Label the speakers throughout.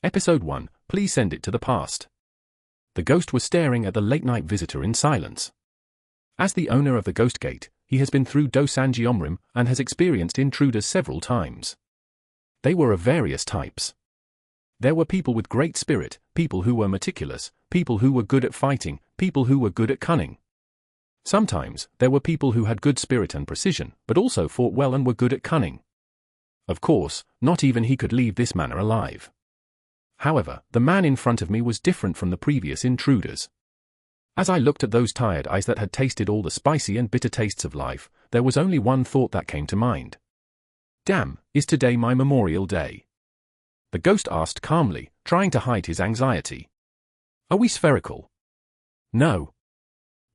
Speaker 1: Episode 1, Please Send It to the Past. The ghost was staring at the late-night visitor in silence. As the owner of the Ghost Gate, he has been through Dosanji Omrim and has experienced intruders several times. They were of various types. There were people with great spirit, people who were meticulous, people who were good at fighting, people who were good at cunning. Sometimes, there were people who had good spirit and precision, but also fought well and were good at cunning. Of course, not even he could leave this manor alive. However, the man in front of me was different from the previous intruders. As I looked at those tired eyes that had tasted all the spicy and bitter tastes of life, there was only one thought that came to mind. Damn, is today my memorial day? The ghost asked calmly, trying to hide his anxiety. Are we spherical? No.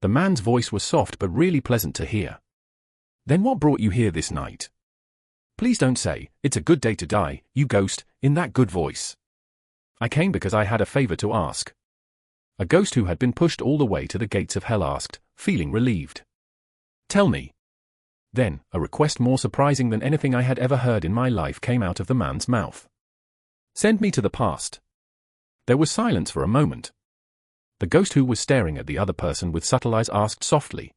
Speaker 1: The man's voice was soft but really pleasant to hear. Then what brought you here this night? Please don't say, it's a good day to die, you ghost, in that good voice. I came because I had a favor to ask. A ghost who had been pushed all the way to the gates of hell asked, feeling relieved. Tell me. Then, a request more surprising than anything I had ever heard in my life came out of the man's mouth. Send me to the past. There was silence for a moment. The ghost who was staring at the other person with subtle eyes asked softly.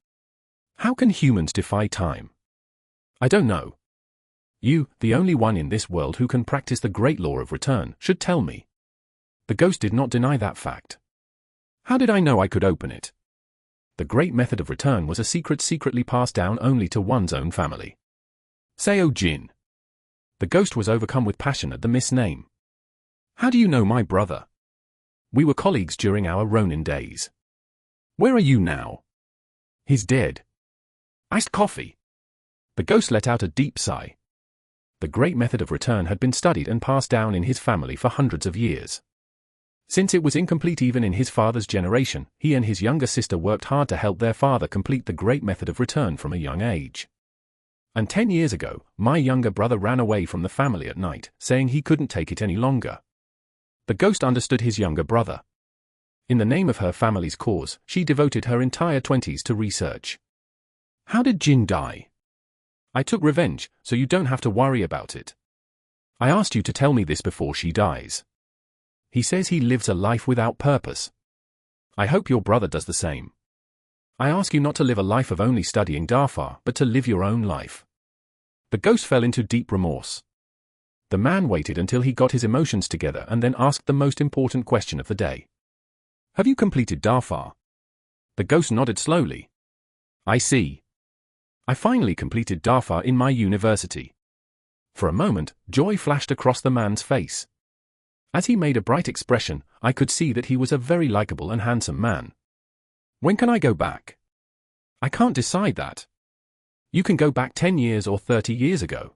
Speaker 1: How can humans defy time? I don't know. You, the only one in this world who can practice the great law of return, should tell me. The ghost did not deny that fact. How did I know I could open it? The great method of return was a secret secretly passed down only to one's own family. Seo Jin. The ghost was overcome with passion at the misname. How do you know my brother? We were colleagues during our Ronin days. Where are you now? He's dead. Iced coffee. The ghost let out a deep sigh. The great method of return had been studied and passed down in his family for hundreds of years. Since it was incomplete even in his father's generation, he and his younger sister worked hard to help their father complete the great method of return from a young age. And 10 years ago, my younger brother ran away from the family at night, saying he couldn't take it any longer. The ghost understood his younger brother. In the name of her family's cause, she devoted her entire 20s to research. How did Jin die? I took revenge, so you don't have to worry about it. I asked you to tell me this before she dies. He says he lives a life without purpose. I hope your brother does the same. I ask you not to live a life of only studying Dharma, but to live your own life. The ghost fell into deep remorse. The man waited until he got his emotions together and then asked the most important question of the day. Have you completed Dharma? The ghost nodded slowly. I see. I finally completed Dharma in my university. For a moment, joy flashed across the man's face. As he made a bright expression, I could see that he was a very likable and handsome man. When can I go back? I can't decide that. You can go back 10 years or 30 years ago.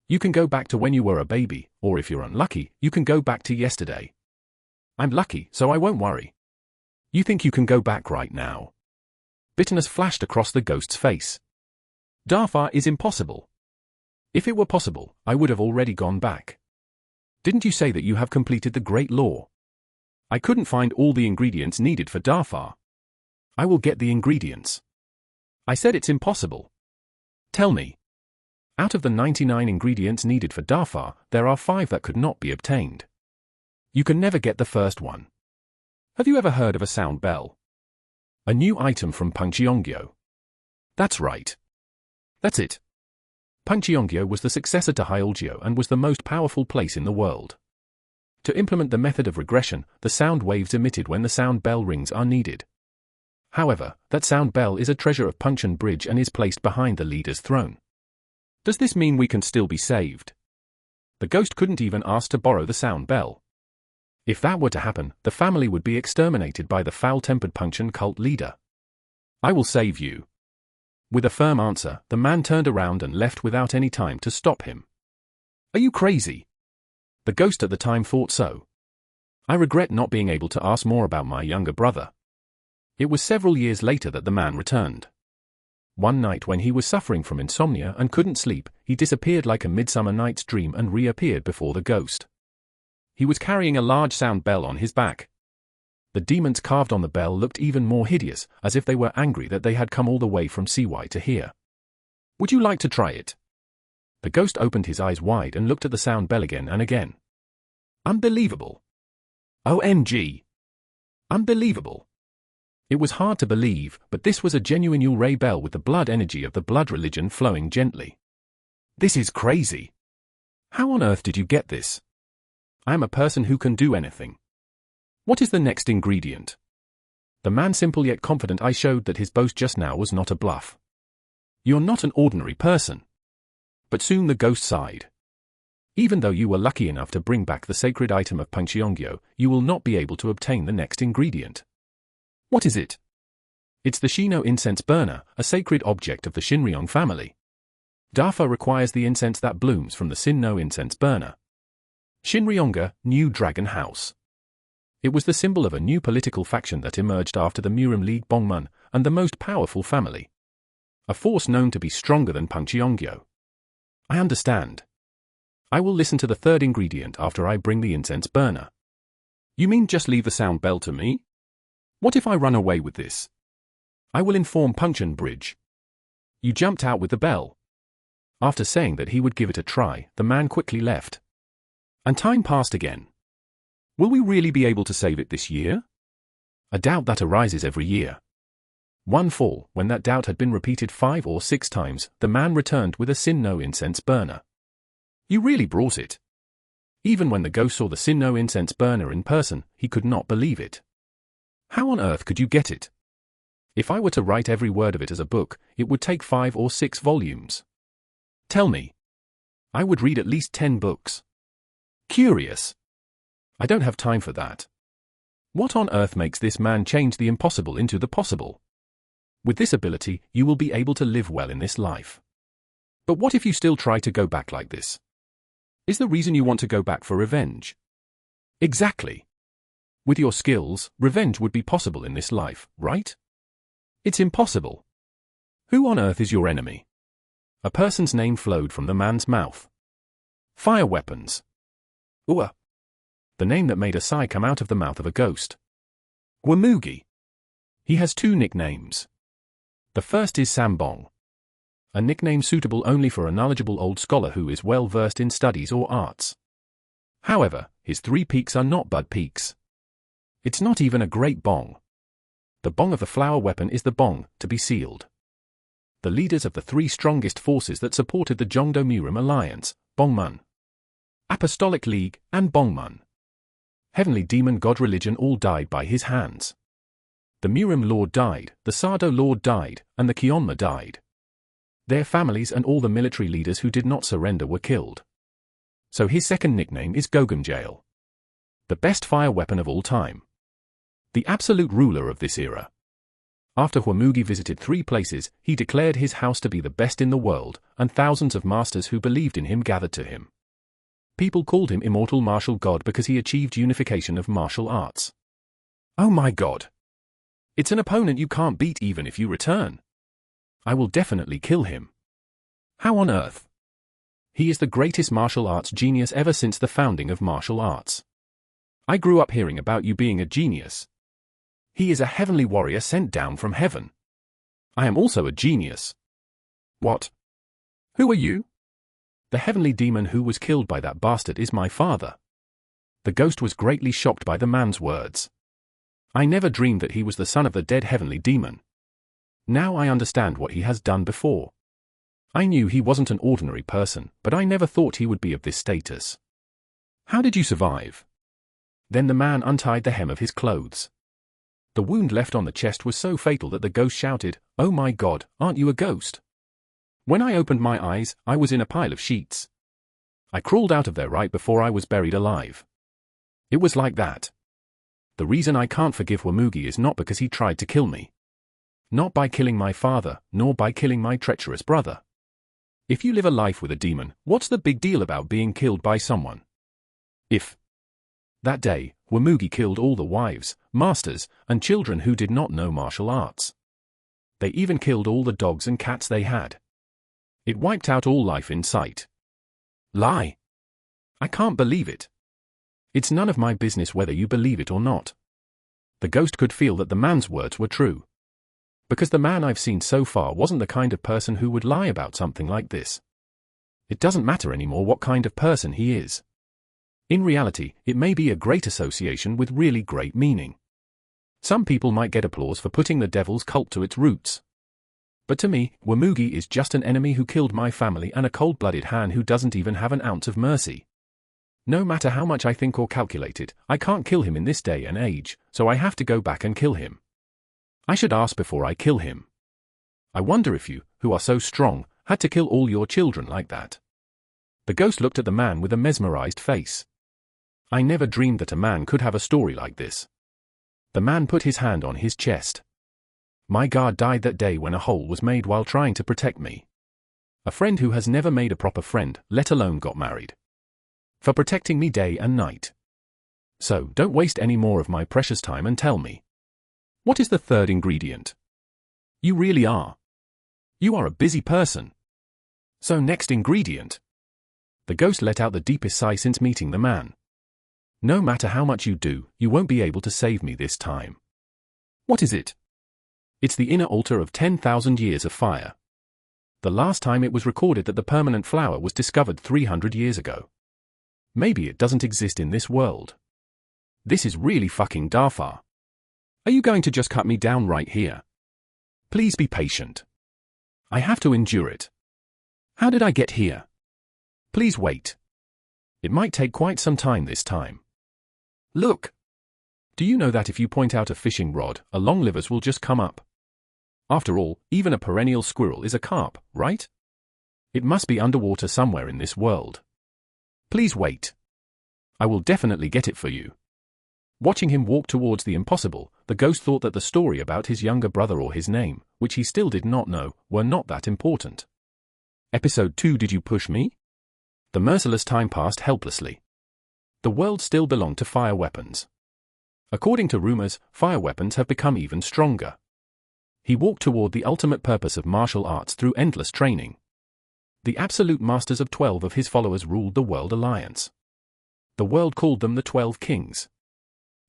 Speaker 1: You can go back to when you were a baby, or if you're unlucky, you can go back to yesterday. I'm lucky, so I won't worry. You think you can go back right now? Bitterness flashed across the ghost's face. Dharma is impossible. If it were possible, I would have already gone back. Didn't you say that you have completed the Great Law? I couldn't find all the ingredients needed for Dharma. I will get the ingredients. I said it's impossible. Tell me. Out of the 99 ingredients needed for Dharma, there are 5 that could not be obtained. You can never get the first one. Have you ever heard of a sound bell? A new item from Punchyongyo. That's right. That's it. Punchyongyo was the successor to Hyolgyo and was the most powerful place in the world. To implement the method of regression, the sound waves emitted when the sound bell rings are needed. However, that sound bell is a treasure of Puncheon Bridge and is placed behind the leader's throne. Does this mean we can still be saved? The ghost couldn't even ask to borrow the sound bell. If that were to happen, the family would be exterminated by the foul-tempered Puncheon cult leader. I will save you. With a firm answer, the man turned around and left without any time to stop him. Are you crazy? The ghost at the time thought so. I regret not being able to ask more about my younger brother. It was several years later that the man returned. One night when he was suffering from insomnia and couldn't sleep, he disappeared like a Midsummer Night's Dream and reappeared before the ghost. He was carrying a large sound bell on his back. The demons carved on the bell looked even more hideous, as if they were angry that they had come all the way from CY to hear. Would you like to try it? The ghost opened his eyes wide and looked at the sound bell again and again. Unbelievable. OMG. Unbelievable. It was hard to believe, but this was a genuine Yulray bell with the blood energy of the blood religion flowing gently. This is crazy. How on earth did you get this? I am a person who can do anything. What is the next ingredient? The man, simple yet confident, I showed that his boast just now was not a bluff. You're not an ordinary person. But soon the ghost sighed. Even though you were lucky enough to bring back the sacred item of Pangcheongyo, you will not be able to obtain the next ingredient. What is it? It's the Shino incense burner, a sacred object of the Shinryong family. Dafa requires the incense that blooms from the Sinno incense burner. Shinryonga, New Dragon House. It was the symbol of a new political faction that emerged after the Murim League Bongmun, and the most powerful family. A force known to be stronger than Pangcheongyo. I understand. I will listen to the third ingredient after I bring the incense burner. You mean just leave the sound bell to me? What if I run away with this? I will inform Pungchen Bridge. You jumped out with the bell. After saying that he would give it a try, the man quickly left. And time passed again. Will we really be able to save it this year? A doubt that arises every year. One fall, when that doubt had been repeated 5 or 6 times, the man returned with a Sinno incense burner. You really brought it. Even when the ghost saw the Sinno incense burner in person, he could not believe it. How on earth could you get it? If I were to write every word of it as a book, it would take 5 or 6 volumes. Tell me. I would read at least 10 books. Curious. I don't have time for that. What on earth makes this man change the impossible into the possible? With this ability, you will be able to live well in this life. But what if you still try to go back like this? Is the reason you want to go back for revenge? Exactly. With your skills, revenge would be possible in this life, right? It's impossible. Who on earth is your enemy? A person's name flowed from the man's mouth. Fire weapons. Ua. The name that made a sigh come out of the mouth of a ghost. Gwamugi. He has 2 nicknames. The first is Sambong. A nickname suitable only for a knowledgeable old scholar who is well versed in studies or arts. However, his 3 peaks are not bud peaks. It's not even a great bong. The bong of the flower weapon is the bong, to be sealed. The leaders of the 3 strongest forces that supported the Jongdo Murim Alliance, Bongmun, Apostolic League, and Bongmun, Heavenly Demon God Religion, all died by his hands. The Murim Lord died, the Sado Lord died, and the Kionma died. Their families and all the military leaders who did not surrender were killed. So his second nickname is Gogumjail. The best fire weapon of all time. The absolute ruler of this era. After Hwamugi visited 3 places, he declared his house to be the best in the world, and thousands of masters who believed in him gathered to him. People called him Immortal Martial God because he achieved unification of martial arts. Oh my God! It's an opponent you can't beat even if you return. I will definitely kill him. How on earth? He is the greatest martial arts genius ever since the founding of martial arts. I grew up hearing about you being a genius. He is a heavenly warrior sent down from heaven. I am also a genius. What? Who are you? The heavenly demon who was killed by that bastard is my father. The ghost was greatly shocked by the man's words. I never dreamed that he was the son of the dead heavenly demon. Now I understand what he has done before. I knew he wasn't an ordinary person, but I never thought he would be of this status. How did you survive? Then the man untied the hem of his clothes. The wound left on the chest was so fatal that the ghost shouted, "Oh my God, aren't you a ghost?" When I opened my eyes, I was in a pile of sheets. I crawled out of there right before I was buried alive. It was like that. The reason I can't forgive Hwamugi is not because he tried to kill me. Not by killing my father, nor by killing my treacherous brother. If you live a life with a demon, what's the big deal about being killed by someone? If that day, Hwamugi killed all the wives, masters, and children who did not know martial arts. They even killed all the dogs and cats they had. It wiped out all life in sight. Lie. I can't believe it. It's none of my business whether you believe it or not. The ghost could feel that the man's words were true. Because the man I've seen so far wasn't the kind of person who would lie about something like this. It doesn't matter anymore what kind of person he is. In reality, it may be a great association with really great meaning. Some people might get applause for putting the devil's cult to its roots. But to me, Wamugi is just an enemy who killed my family and a cold-blooded Han who doesn't even have an ounce of mercy. No matter how much I think or calculate it, I can't kill him in this day and age, so I have to go back and kill him. I should ask before I kill him. I wonder if you, who are so strong, had to kill all your children like that. The ghost looked at the man with a mesmerized face. I never dreamed that a man could have a story like this. The man put his hand on his chest. My guard died that day when a hole was made while trying to protect me. A friend who has never made a proper friend, let alone got married. For protecting me day and night. So, don't waste any more of my precious time and tell me. What is the third ingredient? You really are. You are a busy person. So next ingredient. The ghost let out the deepest sigh since meeting the man. No matter how much you do, you won't be able to save me this time. What is it? It's the inner altar of 10,000 years of fire. The last time it was recorded that the permanent flower was discovered 300 years ago. Maybe it doesn't exist in this world. This is really fucking Darfar. Are you going to just cut me down right here? Please be patient. I have to endure it. How did I get here? Please wait. It might take quite some time this time. Look. Do you know that if you point out a fishing rod, a longlivers will just come up? After all, even a perennial squirrel is a carp, right? It must be underwater somewhere in this world. Please wait. I will definitely get it for you. Watching him walk towards the impossible, the ghost thought that the story about his younger brother or his name, which he still did not know, were not that important. Episode 2. Did you push me? The merciless time passed helplessly. The world still belonged to fire weapons. According to rumors, fire weapons have become even stronger. He walked toward the ultimate purpose of martial arts through endless training. The absolute masters of 12 of his followers ruled the World Alliance. The world called them the 12 Kings.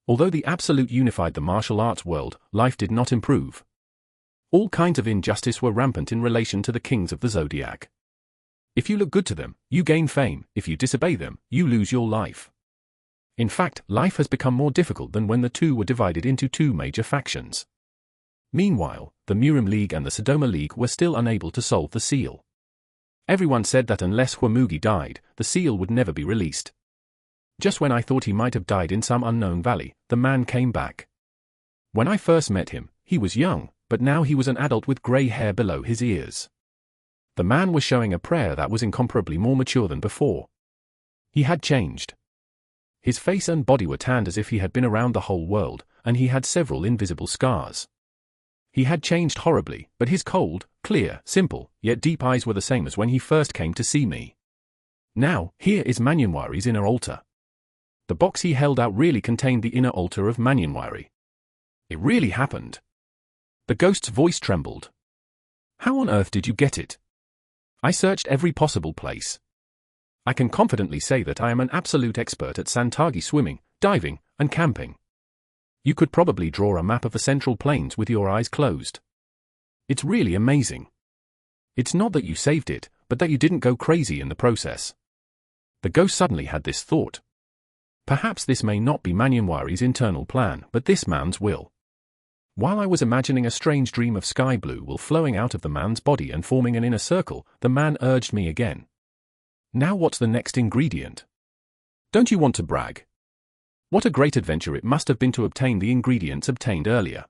Speaker 1: Although the absolute unified the martial arts world, life did not improve. All kinds of injustice were rampant in relation to the kings of the zodiac. If you look good to them, you gain fame. If you disobey them, you lose your life. In fact, life has become more difficult than when the two were divided into two major factions. Meanwhile, the Murim League and the Sodoma League were still unable to solve the seal. Everyone said that unless Wamugi died, the seal would never be released. Just when I thought he might have died in some unknown valley, the man came back. When I first met him, he was young, but now he was an adult with grey hair below his ears. The man was showing a prayer that was incomparably more mature than before. He had changed. His face and body were tanned as if he had been around the whole world, and he had several invisible scars. He had changed horribly, but his cold, clear, simple, yet deep eyes were the same as when he first came to see me. Now, here is Manhwa's inner altar. The box he held out really contained the inner altar of Manhwa. It really happened. The ghost's voice trembled. How on earth did you get it? I searched every possible place. I can confidently say that I am an absolute expert at Santagi swimming, diving, and camping. You could probably draw a map of the Central Plains with your eyes closed. It's really amazing. It's not that you saved it, but that you didn't go crazy in the process. The ghost suddenly had this thought. Perhaps this may not be Manhwa's internal plan, but this man's will. While I was imagining a strange dream of sky blue wool flowing out of the man's body and forming an inner circle, the man urged me again. Now what's the next ingredient? Don't you want to brag? What a great adventure it must have been to obtain the ingredients obtained earlier.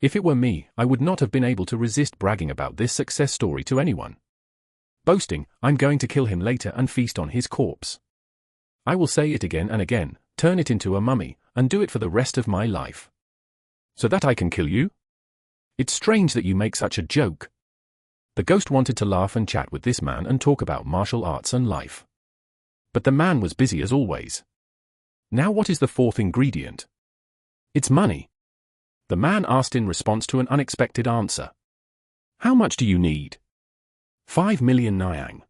Speaker 1: If it were me, I would not have been able to resist bragging about this success story to anyone. Boasting, I'm going to kill him later and feast on his corpse. I will say it again and again, turn it into a mummy, and do it for the rest of my life. So that I can kill you? It's strange that you make such a joke. The ghost wanted to laugh and chat with this man and talk about martial arts and life. But the man was busy as always. Now what is the fourth ingredient? It's money. The man asked in response to an unexpected answer. How much do you need? 5 million Nyang.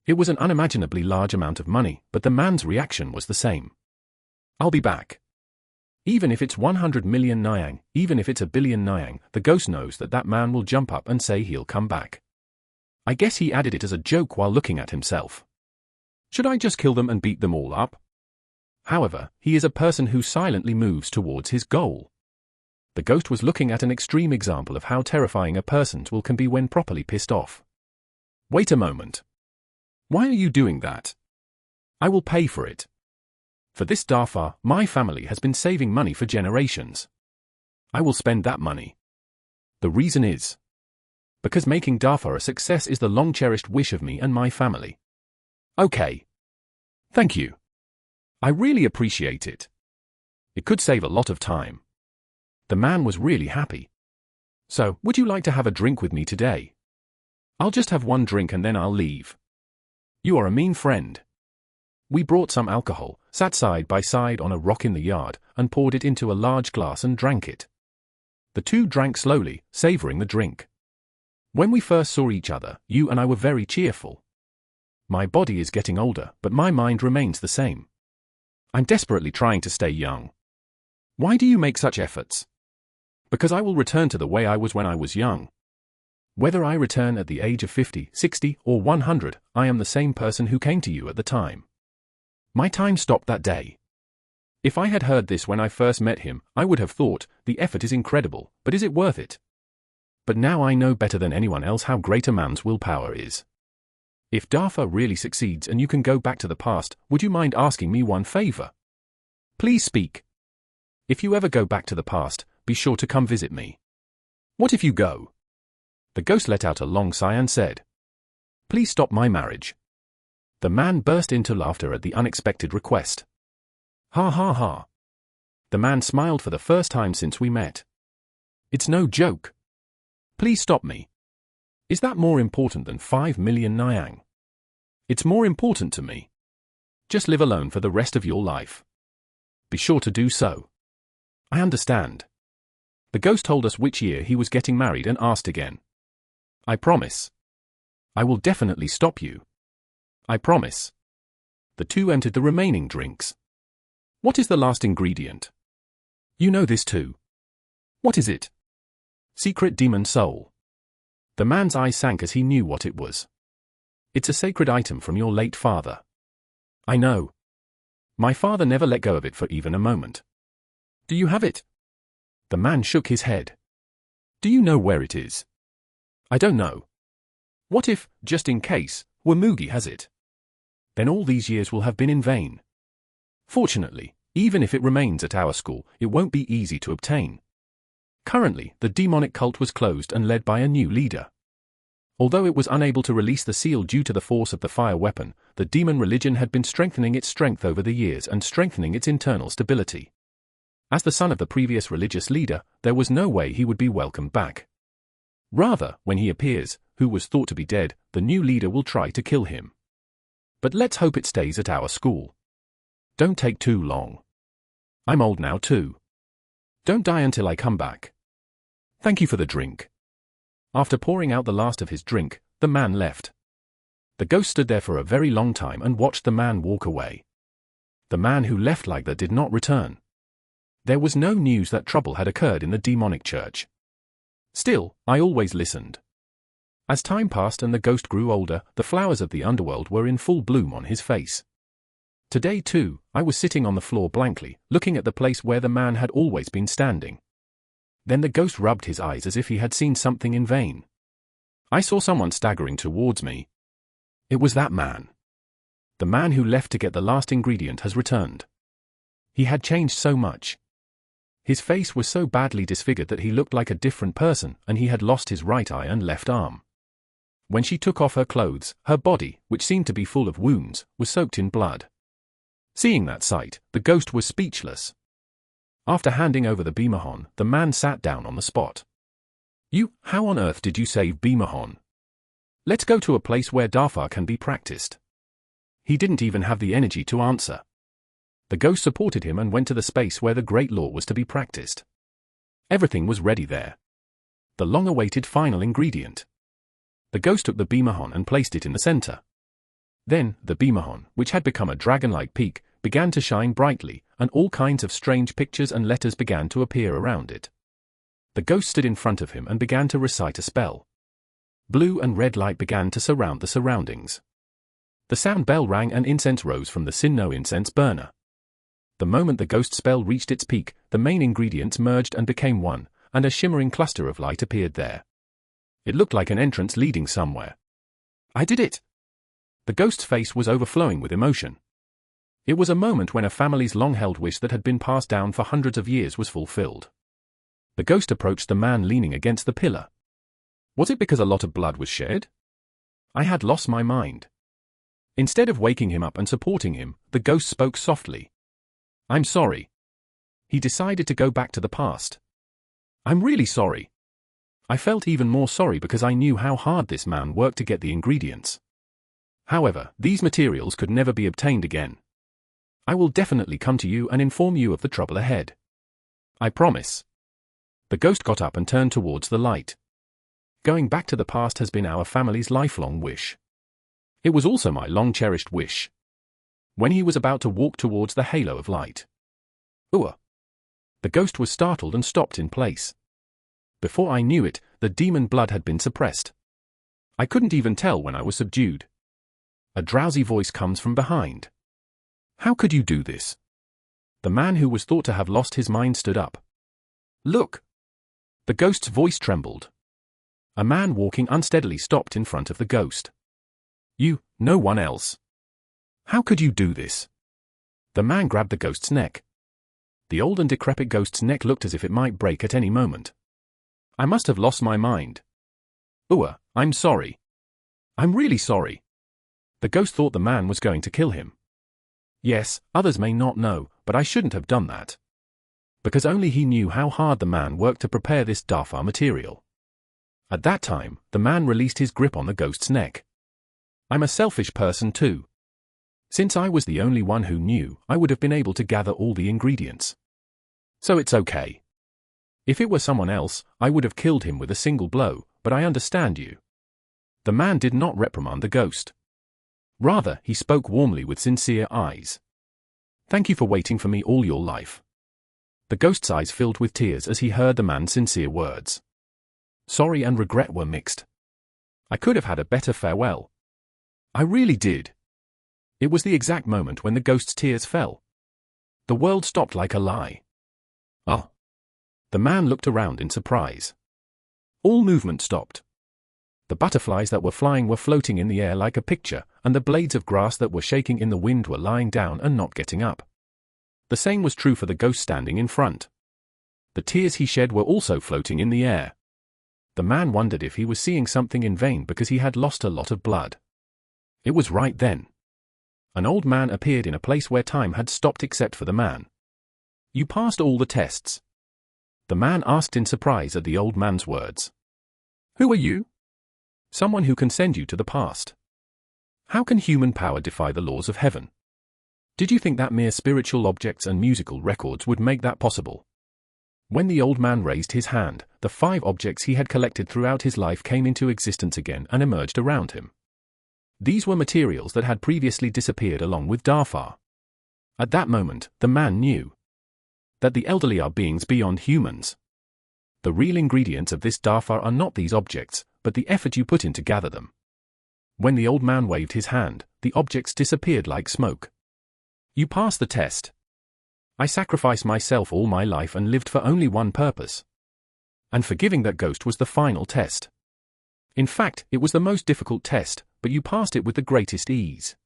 Speaker 1: It was an unimaginably large amount of money, but the man's reaction was the same. I'll be back. Even if it's 100 million Nyang, even if it's 1 billion Nyang, the ghost knows that that man will jump up and say he'll come back. I guess he added it as a joke while looking at himself. Should I just kill them and beat them all up? However, he is a person who silently moves towards his goal. The ghost was looking at an extreme example of how terrifying a person's will can be when properly pissed off. Wait a moment. Why are you doing that? I will pay for it. For this Dafa, my family has been saving money for generations. I will spend that money. The reason is because making Dafa a success is the long-cherished wish of me and my family. Okay. Thank you. I really appreciate it. It could save a lot of time. The man was really happy. So, would you like to have a drink with me today? I'll just have one drink and then I'll leave. You are a mean friend. We brought some alcohol, sat side by side on a rock in the yard, and poured it into a large glass and drank it. The two drank slowly, savoring the drink. When we first saw each other, you and I were very cheerful. My body is getting older, but my mind remains the same. I'm desperately trying to stay young. Why do you make such efforts? Because I will return to the way I was when I was young. Whether I return at the age of 50, 60, or 100, I am the same person who came to you at the time. My time stopped that day. If I had heard this when I first met him, I would have thought, the effort is incredible, but is it worth it? But now I know better than anyone else how great a man's willpower is. If Dafa really succeeds and you can go back to the past, would you mind asking me one favor? Please speak. If you ever go back to the past, be sure to come visit me. What if you go? The ghost let out a long sigh and said, Please stop my marriage. The man burst into laughter at the unexpected request. Ha ha ha. The man smiled for the first time since we met. It's no joke. Please stop me. Is that more important than 5 million Nyang? It's more important to me. Just live alone for the rest of your life. Be sure to do so. I understand. The ghost told us which year he was getting married and asked again. I promise. I will definitely stop you. I promise. The two entered the remaining drinks. What is the last ingredient? You know this too. What is it? Secret demon soul. The man's eyes sank as he knew what it was. It's a sacred item from your late father. I know. My father never let go of it for even a moment. Do you have it? The man shook his head. Do you know where it is? I don't know. What if, just in case, Wamugi has it? Then all these years will have been in vain. Fortunately, even if it remains at our school, it won't be easy to obtain. Currently, the demonic cult was closed and led by a new leader. Although it was unable to release the seal due to the force of the fire weapon, the demon religion had been strengthening its strength over the years and strengthening its internal stability. As the son of the previous religious leader, there was no way he would be welcomed back. Rather, when he appears, who was thought to be dead, the new leader will try to kill him. But let's hope it stays at our school. Don't take too long. I'm old now too. Don't die until I come back. Thank you for the drink. After pouring out the last of his drink, the man left. The ghost stood there for a very long time and watched the man walk away. The man who left like that did not return. There was no news that trouble had occurred in the demonic church. Still, I always listened. As time passed and the ghost grew older, the flowers of the underworld were in full bloom on his face. Today too, I was sitting on the floor blankly, looking at the place where the man had always been standing. Then the ghost rubbed his eyes as if he had seen something in vain. I saw someone staggering towards me. It was that man. The man who left to get the last ingredient has returned. He had changed so much. His face was so badly disfigured that he looked like a different person, and he had lost his right eye and left arm. When she took off her clothes, her body, which seemed to be full of wounds, was soaked in blood. Seeing that sight, the ghost was speechless. After handing over the Bimahon, the man sat down on the spot. How on earth did you save Bimahon? Let's go to a place where Dafa can be practiced. He didn't even have the energy to answer. The ghost supported him and went to the space where the great law was to be practiced. Everything was ready there. The long-awaited final ingredient. The ghost took the Bimahon and placed it in the center. Then, the Bimahon, which had become a dragon-like peak, began to shine brightly, and all kinds of strange pictures and letters began to appear around it. The ghost stood in front of him and began to recite a spell. Blue and red light began to surround the surroundings. The sound bell rang and incense rose from the Sinnoh incense burner. The moment the ghost spell reached its peak, the main ingredients merged and became one, and a shimmering cluster of light appeared there. It looked like an entrance leading somewhere. I did it! The ghost's face was overflowing with emotion. It was a moment when a family's long-held wish that had been passed down for hundreds of years was fulfilled. The ghost approached the man leaning against the pillar. Was it because a lot of blood was shed? I had lost my mind. Instead of waking him up and supporting him, the ghost spoke softly. I'm sorry. He decided to go back to the past. I'm really sorry. I felt even more sorry because I knew how hard this man worked to get the ingredients. However, these materials could never be obtained again. I will definitely come to you and inform you of the trouble ahead. I promise. The ghost got up and turned towards the light. Going back to the past has been our family's lifelong wish. It was also my long-cherished wish. When he was about to walk towards the halo of light. Ooh! The ghost was startled and stopped in place. Before I knew it, the demon blood had been suppressed. I couldn't even tell when I was subdued. A drowsy voice comes from behind. How could you do this? The man who was thought to have lost his mind stood up. Look! The ghost's voice trembled. A man walking unsteadily stopped in front of the ghost. You, no one else. How could you do this? The man grabbed the ghost's neck. The old and decrepit ghost's neck looked as if it might break at any moment. I must have lost my mind. Ooh, I'm sorry. I'm really sorry. The ghost thought the man was going to kill him. Yes, others may not know, but I shouldn't have done that. Because only he knew how hard the man worked to prepare this Darfar material. At that time, the man released his grip on the ghost's neck. I'm a selfish person too. Since I was the only one who knew, I would have been able to gather all the ingredients. So it's okay. If it were someone else, I would have killed him with a single blow, but I understand you. The man did not reprimand the ghost. Rather, he spoke warmly with sincere eyes. Thank you for waiting for me all your life. The ghost's eyes filled with tears as he heard the man's sincere words. Sorry and regret were mixed. I could have had a better farewell. I really did. It was the exact moment when the ghost's tears fell. The world stopped like a lie. Oh. The man looked around in surprise. All movement stopped. The butterflies that were flying were floating in the air like a picture, and the blades of grass that were shaking in the wind were lying down and not getting up. The same was true for the ghost standing in front. The tears he shed were also floating in the air. The man wondered if he was seeing something in vain because he had lost a lot of blood. It was right then. An old man appeared in a place where time had stopped except for the man. You passed all the tests. The man asked in surprise at the old man's words. Who are you? Someone who can send you to the past. How can human power defy the laws of heaven? Did you think that mere spiritual objects and musical records would make that possible? When the old man raised his hand, the 5 objects he had collected throughout his life came into existence again and emerged around him. These were materials that had previously disappeared along with Darfar. At that moment, the man knew that the elderly are beings beyond humans. The real ingredients of this Darfar are not these objects, but the effort you put in to gather them. When the old man waved his hand, the objects disappeared like smoke. You passed the test. I sacrificed myself all my life and lived for only one purpose. And forgiving that ghost was the final test. In fact, it was the most difficult test, but you passed it with the greatest ease.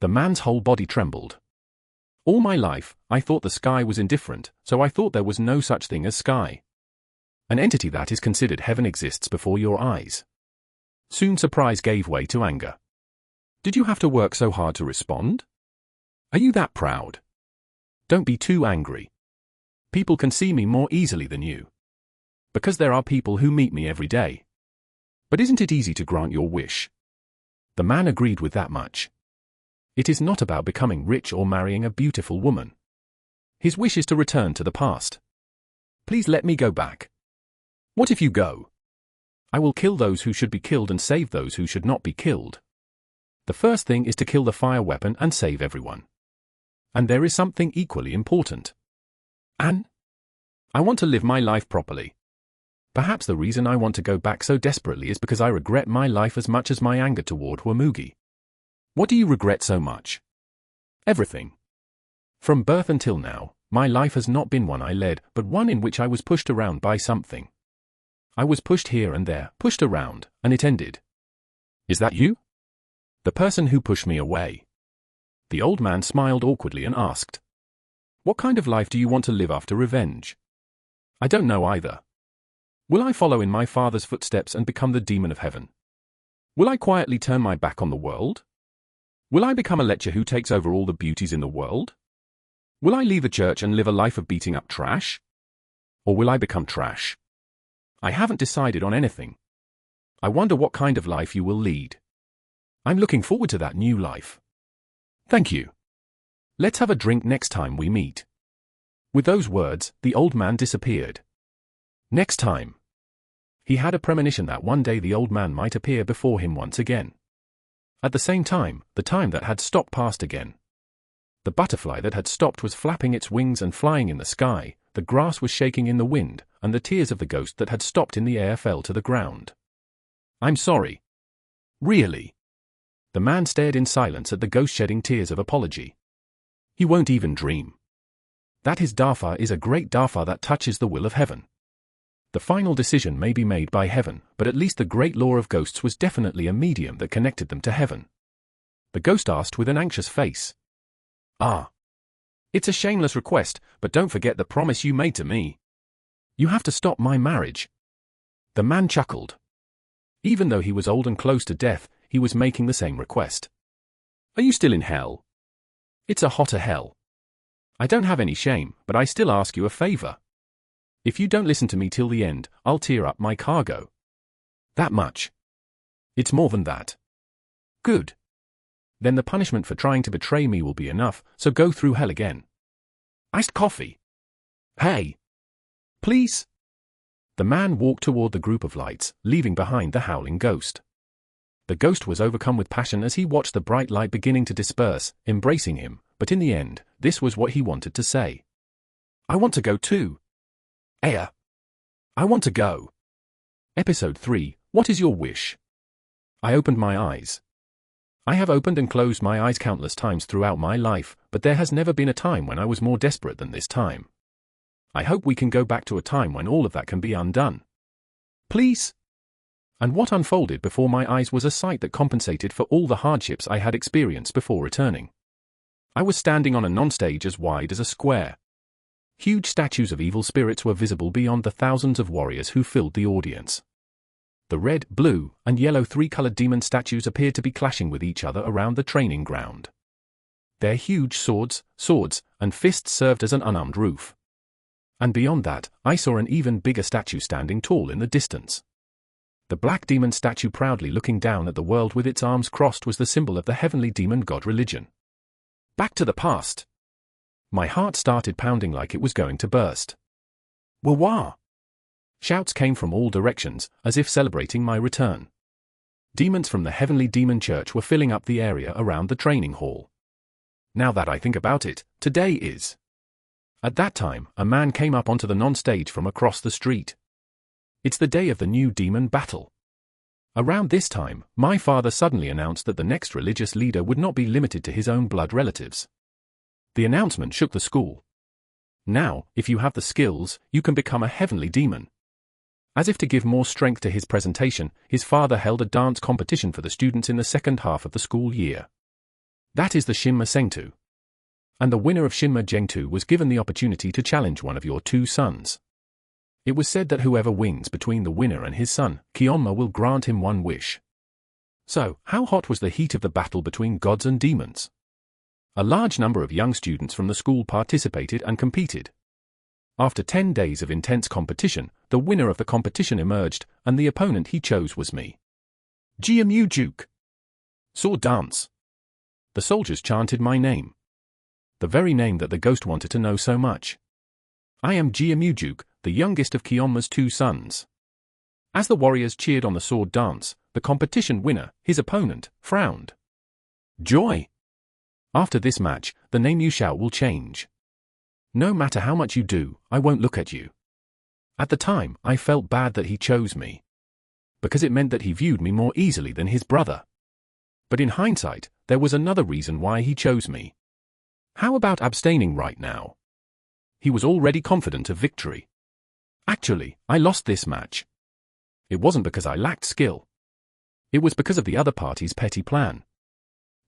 Speaker 1: The man's whole body trembled. All my life, I thought the sky was indifferent, so I thought there was no such thing as sky. An entity that is considered heaven exists before your eyes. Soon surprise gave way to anger. Did you have to work so hard to respond? Are you that proud? Don't be too angry. People can see me more easily than you. Because there are people who meet me every day. But isn't it easy to grant your wish? The man agreed with that much. It is not about becoming rich or marrying a beautiful woman. His wish is to return to the past. Please let me go back. What if you go? I will kill those who should be killed and save those who should not be killed. The first thing is to kill the fire weapon and save everyone. And there is something equally important. Anne? I want to live my life properly. Perhaps the reason I want to go back so desperately is because I regret my life as much as my anger toward Wamugi. What do you regret so much? Everything. From birth until now, my life has not been one I led, but one in which I was pushed around by something. I was pushed here and there, pushed around, and it ended. Is that you? The person who pushed me away. The old man smiled awkwardly and asked, "What kind of life do you want to live after revenge?" "I don't know either. Will I follow in my father's footsteps and become the demon of heaven? Will I quietly turn my back on the world? Will I become a lecher who takes over all the beauties in the world? Will I leave the church and live a life of beating up trash? Or will I become trash? I haven't decided on anything. I wonder what kind of life you will lead. I'm looking forward to that new life." "Thank you. Let's have a drink next time we meet." With those words, the old man disappeared. Next time. He had a premonition that one day the old man might appear before him once again. At the same time, the time that had stopped passed again. The butterfly that had stopped was flapping its wings and flying in the sky, the grass was shaking in the wind, and the tears of the ghost that had stopped in the air fell to the ground. "I'm sorry." "Really?" The man stared in silence at the ghost shedding tears of apology. "He won't even dream that his Darfa is a great Darfa that touches the will of heaven. The final decision may be made by heaven, but at least the great law of ghosts was definitely a medium that connected them to heaven." The ghost asked with an anxious face. "Ah. It's a shameless request, but don't forget the promise you made to me. You have to stop my marriage." The man chuckled. Even though he was old and close to death, he was making the same request. "Are you still in hell?" "It's a hotter hell. I don't have any shame, but I still ask you a favor. If you don't listen to me till the end, I'll tear up my cargo." "That much?" "It's more than that." "Good. Then the punishment for trying to betray me will be enough, so go through hell again." "Iced coffee." "Hey. Please." The man walked toward the group of lights, leaving behind the howling ghost. The ghost was overcome with passion as he watched the bright light beginning to disperse, embracing him, but in the end, this was what he wanted to say. "I want to go too. Aya. I want to go." Episode 3, What is your wish? I opened my eyes. I have opened and closed my eyes countless times throughout my life, but there has never been a time when I was more desperate than this time. I hope we can go back to a time when all of that can be undone. Please? And what unfolded before my eyes was a sight that compensated for all the hardships I had experienced before returning. I was standing on a non-stage as wide as a square. Huge statues of evil spirits were visible beyond the thousands of warriors who filled the audience. The red, blue, and yellow three-colored demon statues appeared to be clashing with each other around the training ground. Their huge swords, and fists served as an unarmed roof. And beyond that, I saw an even bigger statue standing tall in the distance. The black demon statue proudly looking down at the world with its arms crossed was the symbol of the heavenly demon god religion. Back to the past. My heart started pounding like it was going to burst. Wah-wah! Shouts came from all directions, as if celebrating my return. Demons from the heavenly demon church were filling up the area around the training hall. Now that I think about it, today is. At that time, a man came up onto the non-stage from across the street. It's the day of the new demon battle. Around this time, my father suddenly announced that the next religious leader would not be limited to his own blood relatives. The announcement shook the school. Now, if you have the skills, you can become a heavenly demon. As if to give more strength to his presentation, his father held a dance competition for the students in the second half of the school year. That is the Shinma Sengtu. And the winner of Shinma Jengtu was given the opportunity to challenge one of your two sons. It was said that whoever wins between the winner and his son, Kionma, will grant him one wish. So, how hot was the heat of the battle between gods and demons? A large number of young students from the school participated and competed. After 10 days of intense competition, the winner of the competition emerged, and the opponent he chose was me. GMU Juke. Sword dance. The soldiers chanted my name. The very name that the ghost wanted to know so much. I am GMU Juke, the youngest of Kionma's two sons. As the warriors cheered on the sword dance, the competition winner, his opponent, frowned. Joy. After this match, the name you shout will change. No matter how much you do, I won't look at you. At the time, I felt bad that he chose me. Because it meant that he viewed me more easily than his brother. But in hindsight, there was another reason why he chose me. How about abstaining right now? He was already confident of victory. Actually, I lost this match. It wasn't because I lacked skill. It was because of the other party's petty plan.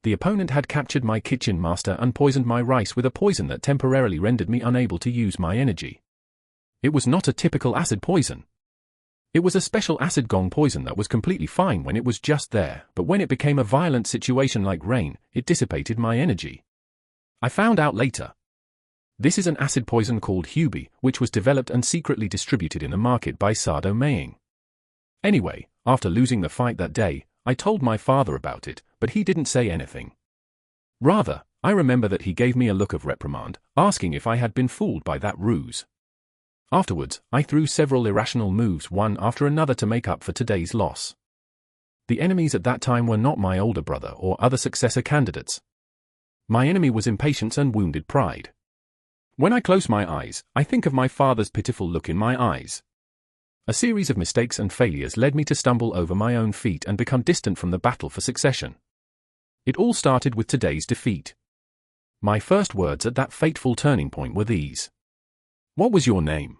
Speaker 1: The opponent had captured my kitchen master and poisoned my rice with a poison that temporarily rendered me unable to use my energy. It was not a typical acid poison. It was a special acid gong poison that was completely fine when it was just there, but when it became a violent situation like rain, it dissipated my energy. I found out later. This is an acid poison called Hubie, which was developed and secretly distributed in the market by Sado Maying. Anyway, after losing the fight that day, I told my father about it, but he didn't say anything. Rather, I remember that he gave me a look of reprimand, asking if I had been fooled by that ruse. Afterwards, I threw several irrational moves one after another to make up for today's loss. The enemies at that time were not my older brother or other successor candidates. My enemy was impatience and wounded pride. When I close my eyes, I think of my father's pitiful look in my eyes. A series of mistakes and failures led me to stumble over my own feet and become distant from the battle for succession. It all started with today's defeat. My first words at that fateful turning point were these. "What was your name?"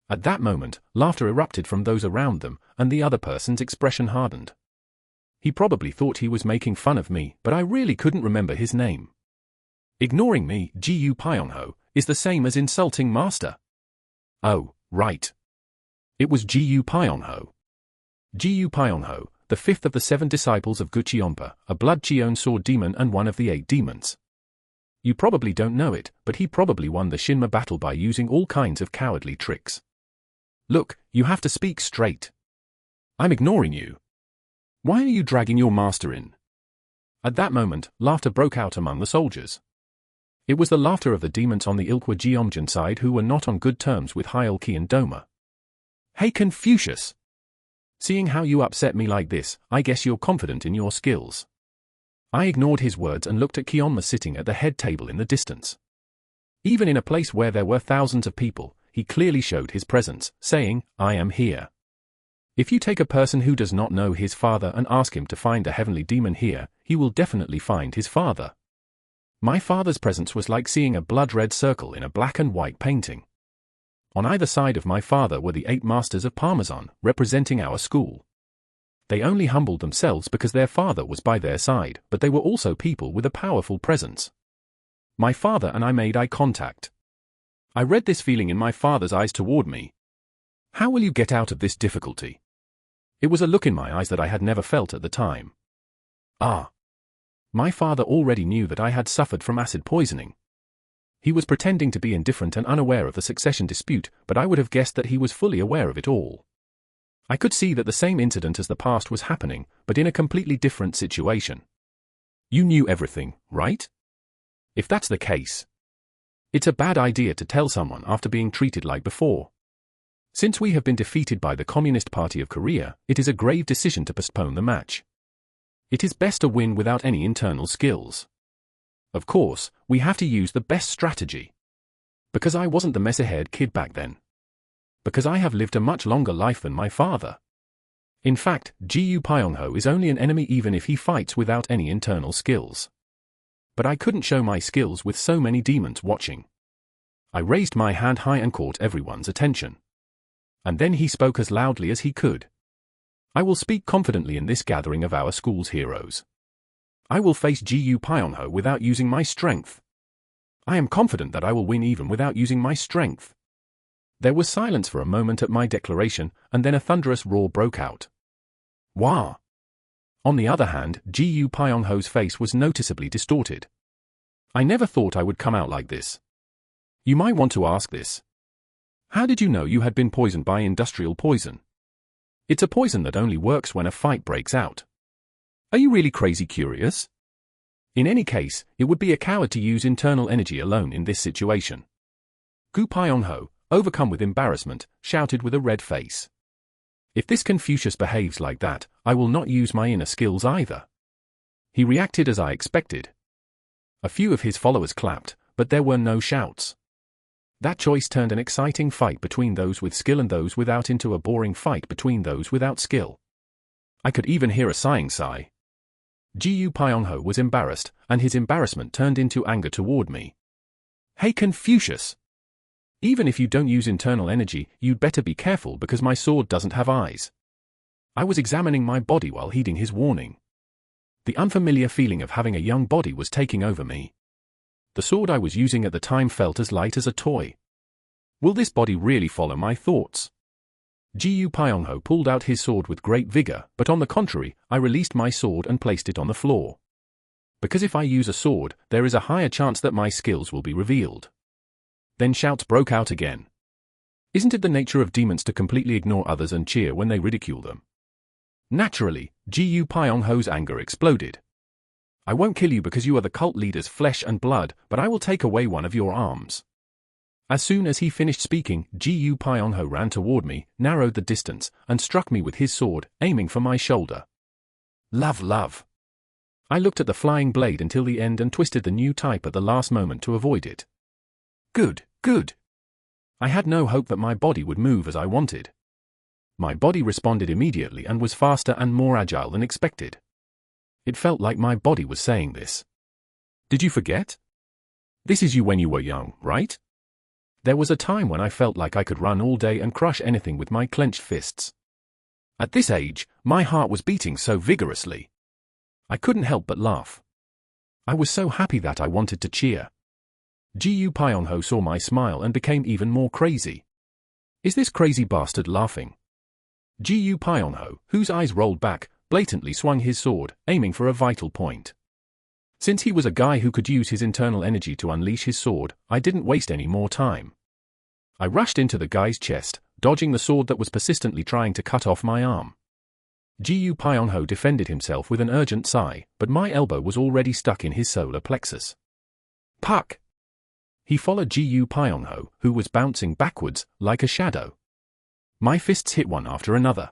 Speaker 1: At that moment, laughter erupted from those around them, and the other person's expression hardened. He probably thought he was making fun of me, but I really couldn't remember his name. Ignoring me, Gu Pyonho, is the same as insulting master. Oh, right. It was Gu Pyonho. Gu Pyonho, the fifth of the 7 disciples of Guchionpa, a blood Cheon sword demon and one of the 8 demons. You probably don't know it, but he probably won the Shinma battle by using all kinds of cowardly tricks. Look, you have to speak straight. I'm ignoring you. Why are you dragging your master in? At that moment, laughter broke out among the soldiers. It was the laughter of the demons on the Ilkwa Geomjin side who were not on good terms with Hyulki and Doma. Hey Confucius! Seeing how you upset me like this, I guess you're confident in your skills. I ignored his words and looked at Kionma sitting at the head table in the distance. Even in a place where there were thousands of people, he clearly showed his presence, saying, "I am here." If you take a person who does not know his father and ask him to find a heavenly demon here, he will definitely find his father. My father's presence was like seeing a blood-red circle in a black and white painting. On either side of my father were the 8 masters of Parmesan, representing our school. They only humbled themselves because their father was by their side, but they were also people with a powerful presence. My father and I made eye contact. I read this feeling in my father's eyes toward me. How will you get out of this difficulty? It was a look in my eyes that I had never felt at the time. Ah. My father already knew that I had suffered from acid poisoning. He was pretending to be indifferent and unaware of the succession dispute, but I would have guessed that he was fully aware of it all. I could see that the same incident as the past was happening, but in a completely different situation. You knew everything, right? If that's the case, it's a bad idea to tell someone after being treated like before. Since we have been defeated by the Communist Party of Korea, it is a grave decision to postpone the match. It is best to win without any internal skills. Of course, we have to use the best strategy. Because I wasn't the mess-ahead kid back then. Because I have lived a much longer life than my father. In fact, Gu Pyongho is only an enemy even if he fights without any internal skills. But I couldn't show my skills with so many demons watching. I raised my hand high and caught everyone's attention. And then he spoke as loudly as he could. I will speak confidently in this gathering of our school's heroes. I will face Gu Pyongho without using my strength. I am confident that I will win even without using my strength. There was silence for a moment at my declaration, and then a thunderous roar broke out. Wah! On the other hand, Gu Pyongho's face was noticeably distorted. I never thought I would come out like this. You might want to ask this. How did you know you had been poisoned by industrial poison? It's a poison that only works when a fight breaks out. Are you really crazy curious? In any case, it would be a coward to use internal energy alone in this situation. Gu Pyongho, overcome with embarrassment, shouted with a red face. If this Confucius behaves like that, I will not use my inner skills either. He reacted as I expected. A few of his followers clapped, but there were no shouts. That choice turned an exciting fight between those with skill and those without into a boring fight between those without skill. I could even hear a sighing sigh. Gu Pyongho was embarrassed, and his embarrassment turned into anger toward me. Hey Confucius! Even if you don't use internal energy, you'd better be careful because my sword doesn't have eyes. I was examining my body while heeding his warning. The unfamiliar feeling of having a young body was taking over me. The sword I was using at the time felt as light as a toy. Will this body really follow my thoughts? Gu Pyongho pulled out his sword with great vigor, but on the contrary, I released my sword and placed it on the floor. Because if I use a sword, there is a higher chance that my skills will be revealed. Then shouts broke out again. Isn't it the nature of demons to completely ignore others and cheer when they ridicule them? Naturally, Gu Pyongho's anger exploded. I won't kill you because you are the cult leader's flesh and blood, but I will take away one of your arms. As soon as he finished speaking, Gu Pyongho ran toward me, narrowed the distance, and struck me with his sword, aiming for my shoulder. Love. I looked at the flying blade until the end and twisted the new type at the last moment to avoid it. Good. I had no hope that my body would move as I wanted. My body responded immediately and was faster and more agile than expected. It felt like my body was saying this. Did you forget? This is you when you were young, right? There was a time when I felt like I could run all day and crush anything with my clenched fists. At this age, my heart was beating so vigorously. I couldn't help but laugh. I was so happy that I wanted to cheer. Gu Pyongho saw my smile and became even more crazy. Is this crazy bastard laughing? Gu Pyongho, whose eyes rolled back, blatantly swung his sword, aiming for a vital point. Since he was a guy who could use his internal energy to unleash his sword, I didn't waste any more time. I rushed into the guy's chest, dodging the sword that was persistently trying to cut off my arm. Gu Pyongho defended himself with an urgent sigh, but my elbow was already stuck in his solar plexus. Puck! He followed Gu Pyongho, who was bouncing backwards, like a shadow. My fists hit one after another.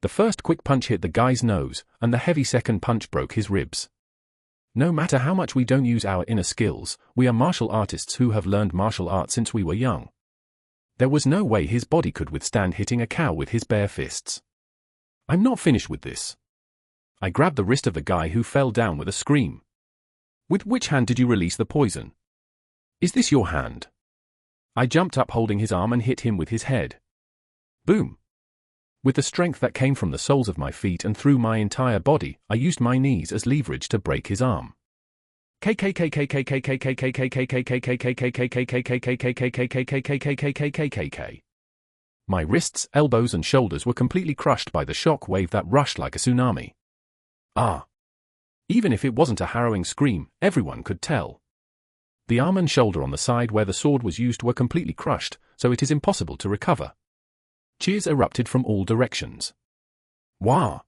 Speaker 1: The first quick punch hit the guy's nose, and the heavy second punch broke his ribs. No matter how much we don't use our inner skills, we are martial artists who have learned martial arts since we were young. There was no way his body could withstand hitting a cow with his bare fists. I'm not finished with this. I grabbed the wrist of the guy who fell down with a scream. With which hand did you release the poison? Is this your hand? I jumped up holding his arm and hit him with his head. Boom! With the strength that came from the soles of my feet and through my entire body, I used my knees as leverage to break his arm. My wrists, elbows and shoulders were completely crushed by the shock wave that rushed like a tsunami. Ah! Even if it wasn't a harrowing scream, everyone could tell. The arm and shoulder on the side where the sword was used were completely crushed, so it is impossible to recover. Cheers erupted from all directions. Wow!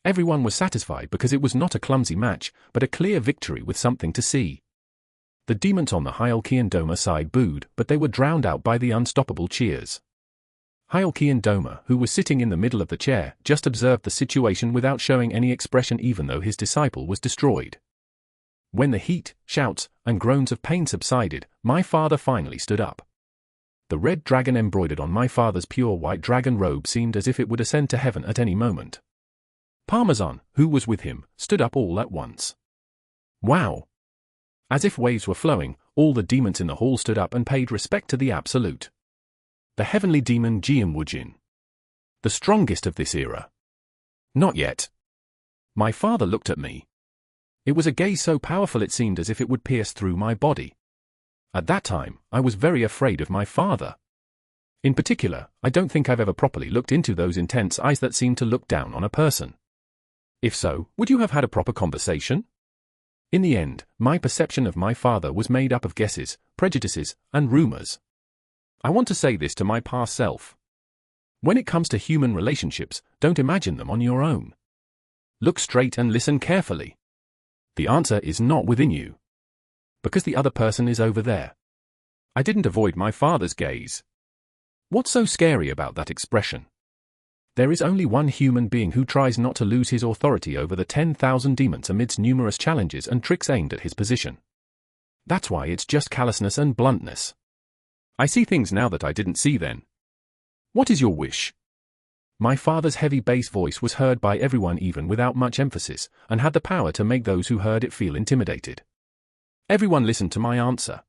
Speaker 1: Everyone was satisfied because it was not a clumsy match, but a clear victory with something to see. The demons on the Hyolkian Doma side booed, but they were drowned out by the unstoppable cheers. Hyolkian Doma, who was sitting in the middle of the chair, just observed the situation without showing any expression even though his disciple was destroyed. When the heat, shouts, and groans of pain subsided, my father finally stood up. The red dragon embroidered on my father's pure white dragon robe seemed as if it would ascend to heaven at any moment. Parmesan, who was with him, stood up all at once. Wow! As if waves were flowing, all the demons in the hall stood up and paid respect to the Absolute. The heavenly demon Jianwujin. The strongest of this era. Not yet. My father looked at me. It was a gaze so powerful it seemed as if it would pierce through my body. At that time, I was very afraid of my father. In particular, I don't think I've ever properly looked into those intense eyes that seem to look down on a person. If so, would you have had a proper conversation? In the end, my perception of my father was made up of guesses, prejudices, and rumors. I want to say this to my past self. When it comes to human relationships, don't imagine them on your own. Look straight and listen carefully. The answer is not within you. Because the other person is over there. I didn't avoid my father's gaze. What's so scary about that expression? There is only one human being who tries not to lose his authority over the 10,000 demons amidst numerous challenges and tricks aimed at his position. That's why it's just callousness and bluntness. I see things now that I didn't see then. What is your wish? My father's heavy bass voice was heard by everyone even without much emphasis, and had the power to make those who heard it feel intimidated. Everyone listened to my answer.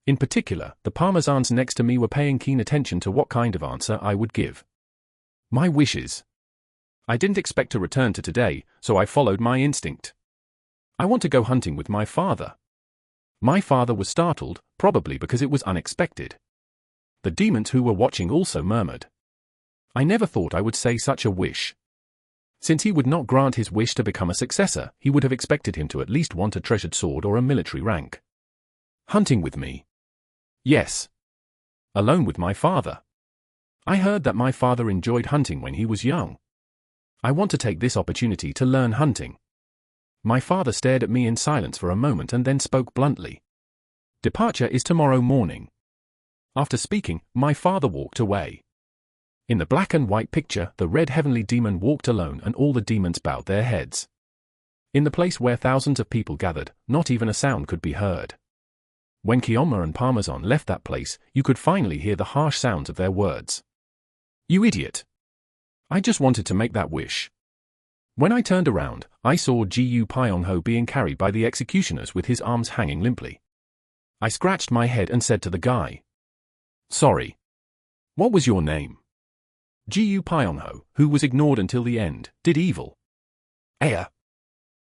Speaker 1: In particular, the parmesans next to me were paying keen attention to what kind of answer I would give. My wishes. I didn't expect to return to today, so I followed my instinct. I want to go hunting with my father. My father was startled, probably because it was unexpected. The demons who were watching also murmured. I never thought I would say such a wish. Since he would not grant his wish to become a successor, he would have expected him to at least want a treasured sword or a military rank. Hunting with me? Yes. Alone with my father. I heard that my father enjoyed hunting when he was young. I want to take this opportunity to learn hunting. My father stared at me in silence for a moment and then spoke bluntly. Departure is tomorrow morning. After speaking, my father walked away. In the black and white picture, the red heavenly demon walked alone and all the demons bowed their heads. In the place where thousands of people gathered, not even a sound could be heard. When Kioma and Parmesan left that place, you could finally hear the harsh sounds of their words. You idiot! I just wanted to make that wish. When I turned around, I saw Gu Pyongho being carried by the executioners with his arms hanging limply. I scratched my head and said to the guy, Sorry. What was your name? Gu Pyongho, who was ignored until the end, did evil. Aya.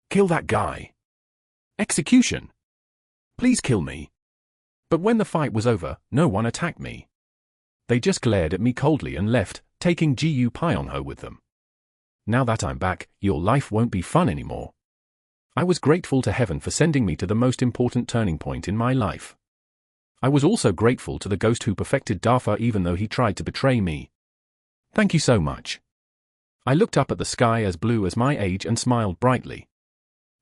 Speaker 1: Kill that guy. Execution. Please kill me. But when the fight was over, no one attacked me. They just glared at me coldly and left, taking Gu Pyongho with them. Now that I'm back, your life won't be fun anymore. I was grateful to heaven for sending me to the most important turning point in my life. I was also grateful to the ghost who perfected Dafa even though he tried to betray me. Thank you so much. I looked up at the sky as blue as my age and smiled brightly.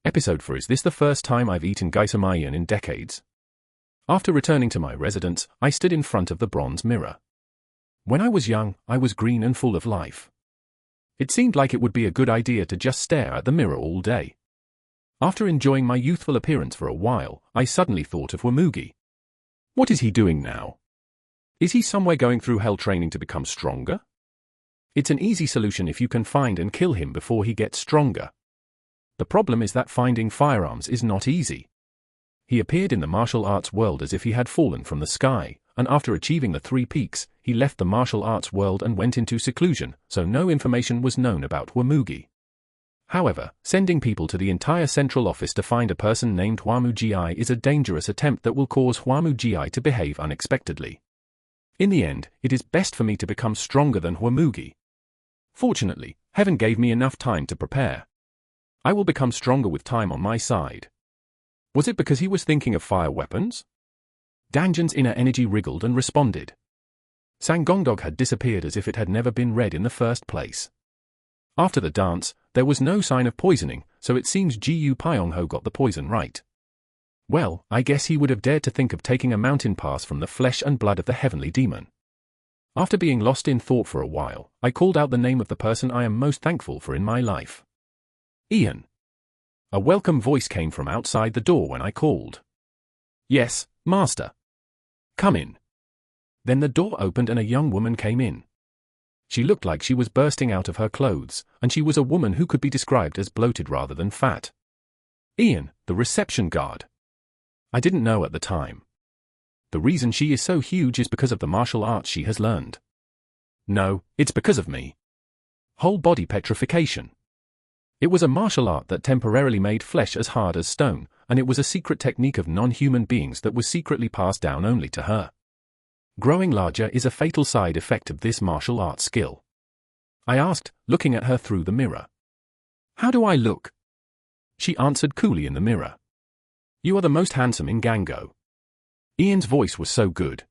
Speaker 1: Episode 4. Is this the first time I've eaten gaisamayan in decades? After returning to my residence, I stood in front of the bronze mirror. When I was young, I was green and full of life. It seemed like it would be a good idea to just stare at the mirror all day. After enjoying my youthful appearance for a while, I suddenly thought of Wamugi. What is he doing now? Is he somewhere going through hell training to become stronger? It's an easy solution if you can find and kill him before he gets stronger. The problem is that finding firearms is not easy. He appeared in the martial arts world as if he had fallen from the sky, and after achieving the 3 peaks, he left the martial arts world and went into seclusion, so no information was known about Wamugi. However, sending people to the entire central office to find a person named Hwamugi is a dangerous attempt that will cause Hwamugi to behave unexpectedly. In the end, it is best for me to become stronger than Hwamugi. Fortunately, heaven gave me enough time to prepare. I will become stronger with time on my side. Was it because he was thinking of fire weapons? Danjan's inner energy wriggled and responded. Sangongdog had disappeared as if it had never been read in the first place. After the dance, there was no sign of poisoning, so it seems Gu Pyongho got the poison right. Well, I guess he would have dared to think of taking a mountain pass from the flesh and blood of the heavenly demon. After being lost in thought for a while, I called out the name of the person I am most thankful for in my life. Ian. A welcome voice came from outside the door when I called. Yes, master. Come in. Then the door opened and a young woman came in. She looked like she was bursting out of her clothes, and she was a woman who could be described as bloated rather than fat. Ian, the reception guard. I didn't know at the time. The reason she is so huge is because of the martial arts she has learned. No, it's because of me. Whole body petrification. It was a martial art that temporarily made flesh as hard as stone, and it was a secret technique of non-human beings that was secretly passed down only to her. Growing larger is a fatal side effect of this martial art skill. I asked, looking at her through the mirror. How do I look? She answered coolly in the mirror. You are the most handsome in Gango. Ian's voice was so good.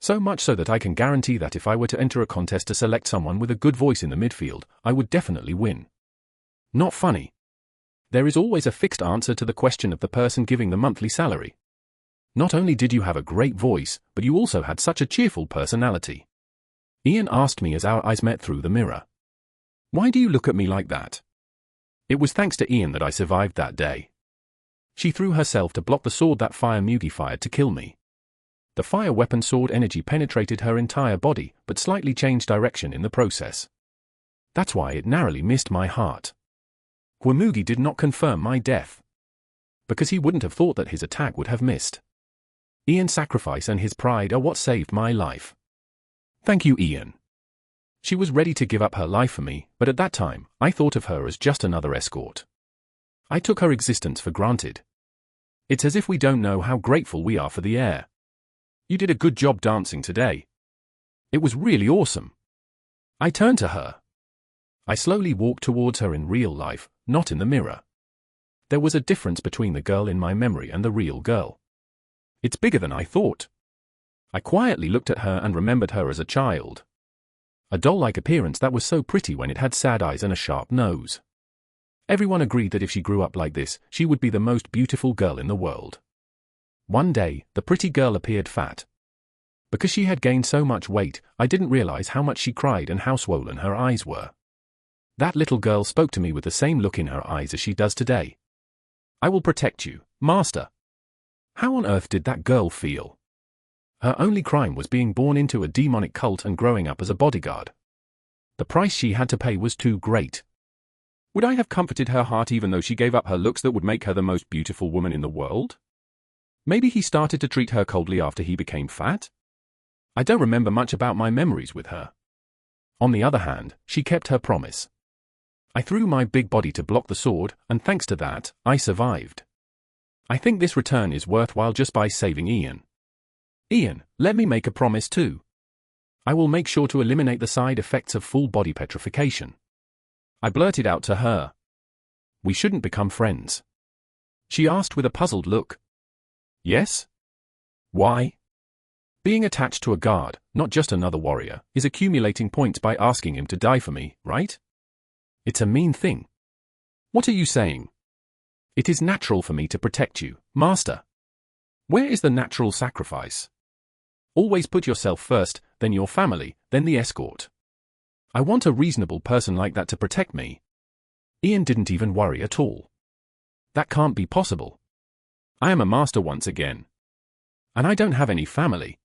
Speaker 1: So much so that I can guarantee that if I were to enter a contest to select someone with a good voice in the midfield, I would definitely win. Not funny. There is always a fixed answer to the question of the person giving the monthly salary. Not only did you have a great voice, but you also had such a cheerful personality. Ian asked me as our eyes met through the mirror. Why do you look at me like that? It was thanks to Ian that I survived that day. She threw herself to block the sword that Fire Mugi fired to kill me. The fire weapon sword energy penetrated her entire body, but slightly changed direction in the process. That's why it narrowly missed my heart. Kwamugi did not confirm my death, because he wouldn't have thought that his attack would have missed. Ian's sacrifice and his pride are what saved my life. Thank you, Ian. She was ready to give up her life for me, but at that time, I thought of her as just another escort. I took her existence for granted. It's as if we don't know how grateful we are for the air. You did a good job dancing today. It was really awesome. I turned to her. I slowly walked towards her in real life, not in the mirror. There was a difference between the girl in my memory and the real girl. It's bigger than I thought. I quietly looked at her and remembered her as a child. A doll-like appearance that was so pretty when it had sad eyes and a sharp nose. Everyone agreed that if she grew up like this, she would be the most beautiful girl in the world. One day, the pretty girl appeared fat. Because she had gained so much weight, I didn't realize how much she cried and how swollen her eyes were. That little girl spoke to me with the same look in her eyes as she does today. I will protect you, Master. How on earth did that girl feel? Her only crime was being born into a demonic cult and growing up as a bodyguard. The price she had to pay was too great. Would I have comforted her heart even though she gave up her looks that would make her the most beautiful woman in the world? Maybe he started to treat her coldly after he became fat? I don't remember much about my memories with her. On the other hand, she kept her promise. I threw my big body to block the sword, and thanks to that, I survived. I think this return is worthwhile just by saving Ian. Ian, let me make a promise too. I will make sure to eliminate the side effects of full body petrification. I blurted out to her. We shouldn't become friends. She asked with a puzzled look. Yes? Why? Being attached to a guard, not just another warrior, is accumulating points by asking him to die for me, right? It's a mean thing. What are you saying? It is natural for me to protect you, Master. Where is the natural sacrifice? Always put yourself first, then your family, then the escort. I want a reasonable person like that to protect me. Ian didn't even worry at all. That can't be possible. I am a master once again. And I don't have any family.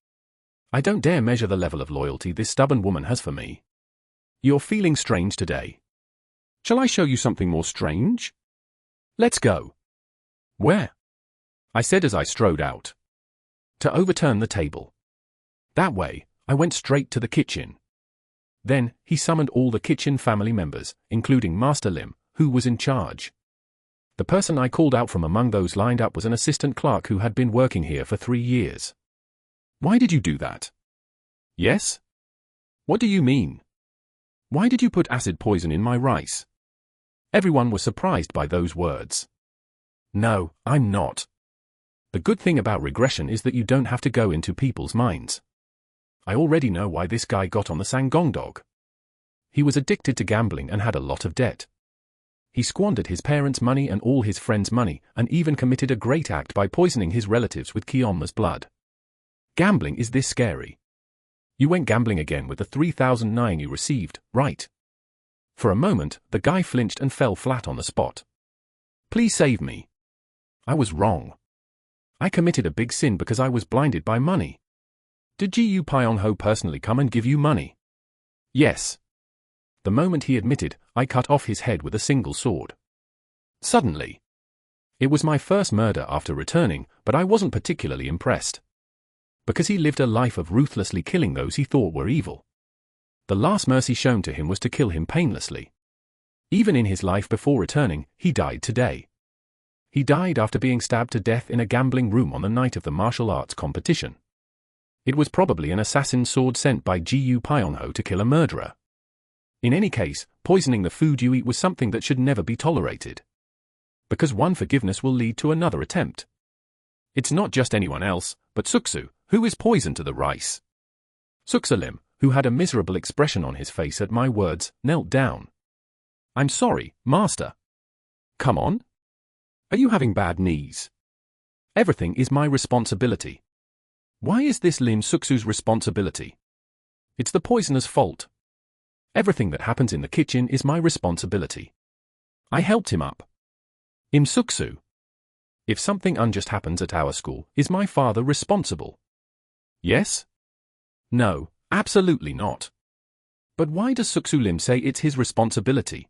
Speaker 1: I don't dare measure the level of loyalty this stubborn woman has for me. You're feeling strange today. Shall I show you something more strange? Let's go. Where? I said as I strode out. To overturn the table. That way, I went straight to the kitchen. Then, he summoned all the kitchen family members, including Master Lim, who was in charge. The person I called out from among those lined up was an assistant clerk who had been working here for 3 years. Why did you do that? Yes? What do you mean? Why did you put acid poison in my rice? Everyone was surprised by those words. No, I'm not. The good thing about regression is that you don't have to go into people's minds. I already know why this guy got on the Sangong dog. He was addicted to gambling and had a lot of debt. He squandered his parents' money and all his friends' money, and even committed a great act by poisoning his relatives with Kionma's blood. Gambling is this scary. You went gambling again with the 3,009 you received, right? For a moment, the guy flinched and fell flat on the spot. Please save me. I was wrong. I committed a big sin because I was blinded by money. Did Jiyu Pyong-ho personally come and give you money? Yes. The moment he admitted, I cut off his head with a single sword. Suddenly. It was my first murder after returning, but I wasn't particularly impressed. Because he lived a life of ruthlessly killing those he thought were evil. The last mercy shown to him was to kill him painlessly. Even in his life before returning, he died today. He died after being stabbed to death in a gambling room on the night of the martial arts competition. It was probably an assassin's sword sent by Jiyu Pyong-ho to kill a murderer. In any case, poisoning the food you eat was something that should never be tolerated. Because one forgiveness will lead to another attempt. It's not just anyone else, but Suksu, who is poison to the rice. Suksalim, who had a miserable expression on his face at my words, knelt down. I'm sorry, Master. Come on. Are you having bad knees? Everything is my responsibility. Why is this Lim Suksu's responsibility? It's the poisoner's fault. Everything that happens in the kitchen is my responsibility. I helped him up. Im Suksu. If something unjust happens at our school, is my father responsible? Yes? No, absolutely not. But why does Suksu Lim say it's his responsibility?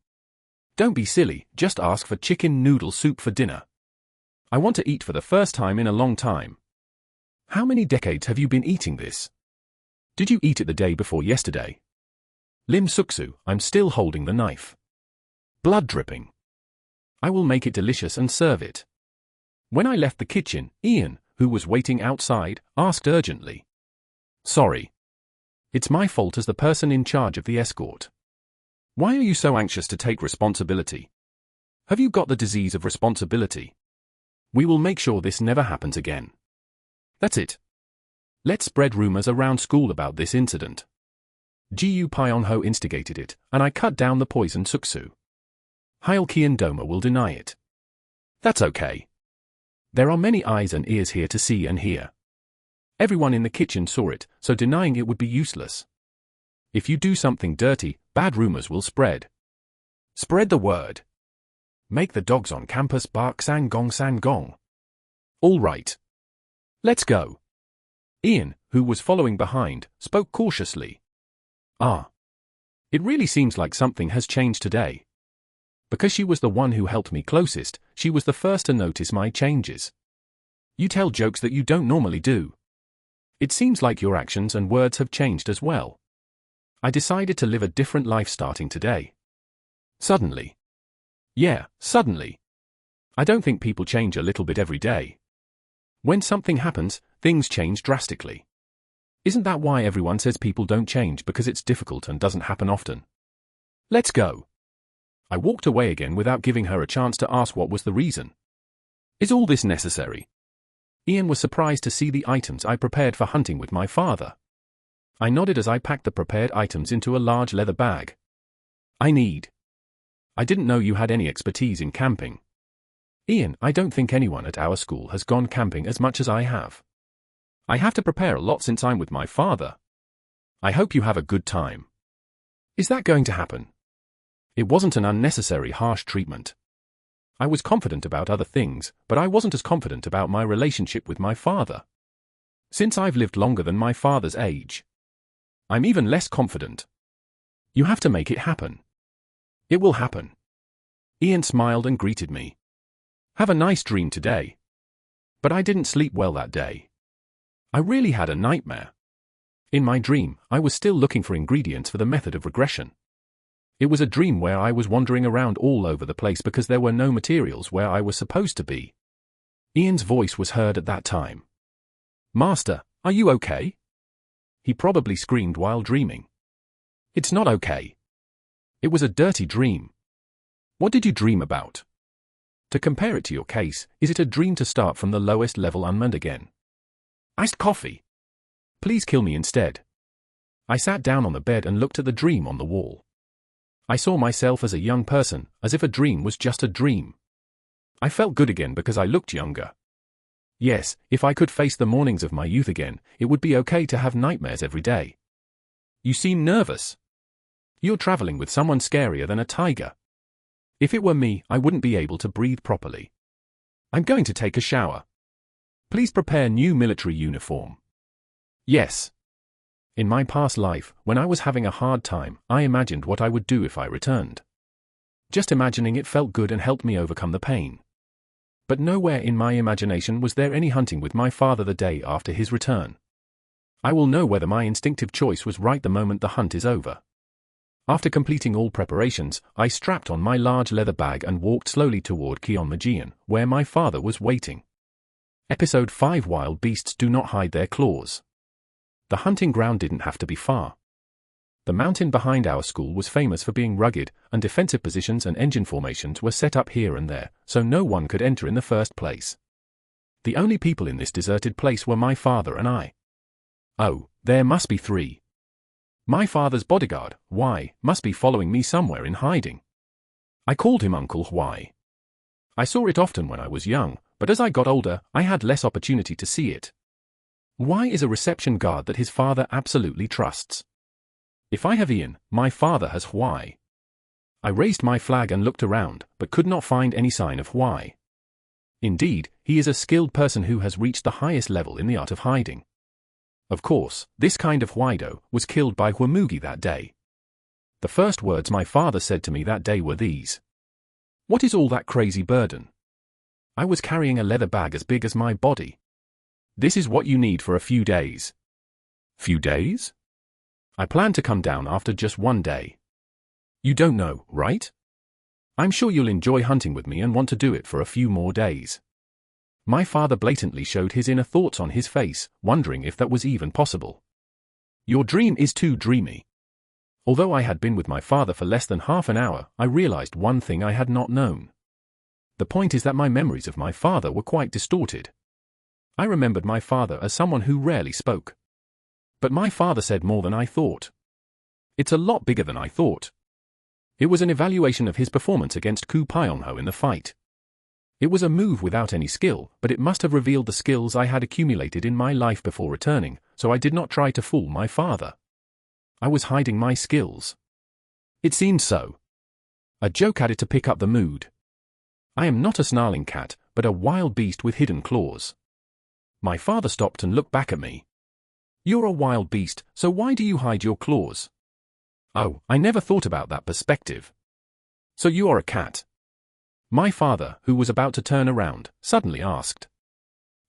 Speaker 1: Don't be silly, just ask for chicken noodle soup for dinner. I want to eat for the first time in a long time. How many decades have you been eating this? Did you eat it the day before yesterday? Lim Suksu, I'm still holding the knife. Blood dripping. I will make it delicious and serve it. When I left the kitchen, Ian, who was waiting outside, asked urgently. Sorry. It's my fault as the person in charge of the escort. Why are you so anxious to take responsibility? Have you got the disease of responsibility? We will make sure this never happens again. That's it. Let's spread rumors around school about this incident. Gu Pyeonho instigated it, and I cut down the poison Suksu. Heil Kian Doma will deny it. That's okay. There are many eyes and ears here to see and hear. Everyone in the kitchen saw it, so denying it would be useless. If you do something dirty, bad rumors will spread. Spread the word. Make the dogs on campus bark sang gong. All right. Let's go. Ian, who was following behind, spoke cautiously. It really seems like something has changed today. Because she was the one who helped me closest, she was the first to notice my changes. You tell jokes that you don't normally do. It seems like your actions and words have changed as well. I decided to live a different life starting today. Suddenly. Yeah, suddenly. I don't think people change a little bit every day. When something happens, things change drastically. Isn't that why everyone says people don't change, because it's difficult and doesn't happen often? Let's go. I walked away again without giving her a chance to ask what was the reason. Is all this necessary? Ian was surprised to see the items I prepared for hunting with my father. I nodded as I packed the prepared items into a large leather bag. I didn't know you had any expertise in camping. Ian, I don't think anyone at our school has gone camping as much as I have. I have to prepare a lot since I'm with my father. I hope you have a good time. Is that going to happen? It wasn't an unnecessary harsh treatment. I was confident about other things, but I wasn't as confident about my relationship with my father. Since I've lived longer than my father's age, I'm even less confident. You have to make it happen. It will happen. Ian smiled and greeted me. Have a nice dream today. But I didn't sleep well that day. I really had a nightmare. In my dream, I was still looking for ingredients for the method of regression. It was a dream where I was wandering around all over the place because there were no materials where I was supposed to be. Ian's voice was heard at that time. Master, are you okay? He probably screamed while dreaming. It's not okay. It was a dirty dream. What did you dream about? To compare it to your case, is it a dream to start from the lowest level unmanned again? Iced coffee. Please kill me instead. I sat down on the bed and looked at the dream on the wall. I saw myself as a young person, as if a dream was just a dream. I felt good again because I looked younger. Yes, if I could face the mornings of my youth again, it would be okay to have nightmares every day. You seem nervous. You're traveling with someone scarier than a tiger. If it were me, I wouldn't be able to breathe properly. I'm going to take a shower. Please prepare new military uniform. Yes. In my past life, when I was having a hard time, I imagined what I would do if I returned. Just imagining it felt good and helped me overcome the pain. But nowhere in my imagination was there any hunting with my father the day after his return. I will know whether my instinctive choice was right the moment the hunt is over. After completing all preparations, I strapped on my large leather bag and walked slowly toward Gyeonmajian, where my father was waiting. Episode 5 Wild beasts do not hide their claws. The hunting ground didn't have to be far. The mountain behind our school was famous for being rugged, and defensive positions and engine formations were set up here and there, so no one could enter in the first place. The only people in this deserted place were my father and I. Oh, there must be 3. My father's bodyguard, Hwai, must be following me somewhere in hiding. I called him Uncle Hwai. I saw it often when I was young, but as I got older, I had less opportunity to see it. Hwai is a reception guard that his father absolutely trusts. If I have Ian, my father has Hwai. I raised my flag and looked around, but could not find any sign of Hwai. Indeed, he is a skilled person who has reached the highest level in the art of hiding. Of course, this kind of Hwaido was killed by Hwamugi that day. The first words my father said to me that day were these. "What is all that crazy burden?" I was carrying a leather bag as big as my body. "This is what you need for a few days." Few days? I plan to come down after just one day. You don't know, right? I'm sure you'll enjoy hunting with me and want to do it for a few more days. My father blatantly showed his inner thoughts on his face, wondering if that was even possible. Your dream is too dreamy. Although I had been with my father for less than half an hour, I realized one thing I had not known. The point is that my memories of my father were quite distorted. I remembered my father as someone who rarely spoke. But my father said more than I thought. It's a lot bigger than I thought. It was an evaluation of his performance against Ku Pyong-ho in the fight. It was a move without any skill, but it must have revealed the skills I had accumulated in my life before returning, so I did not try to fool my father. I was hiding my skills. It seemed so. A joke added to pick up the mood. I am not a snarling cat, but a wild beast with hidden claws. My father stopped and looked back at me. You're a wild beast, so why do you hide your claws? Oh, I never thought about that perspective. So you are a cat? My father, who was about to turn around, suddenly asked.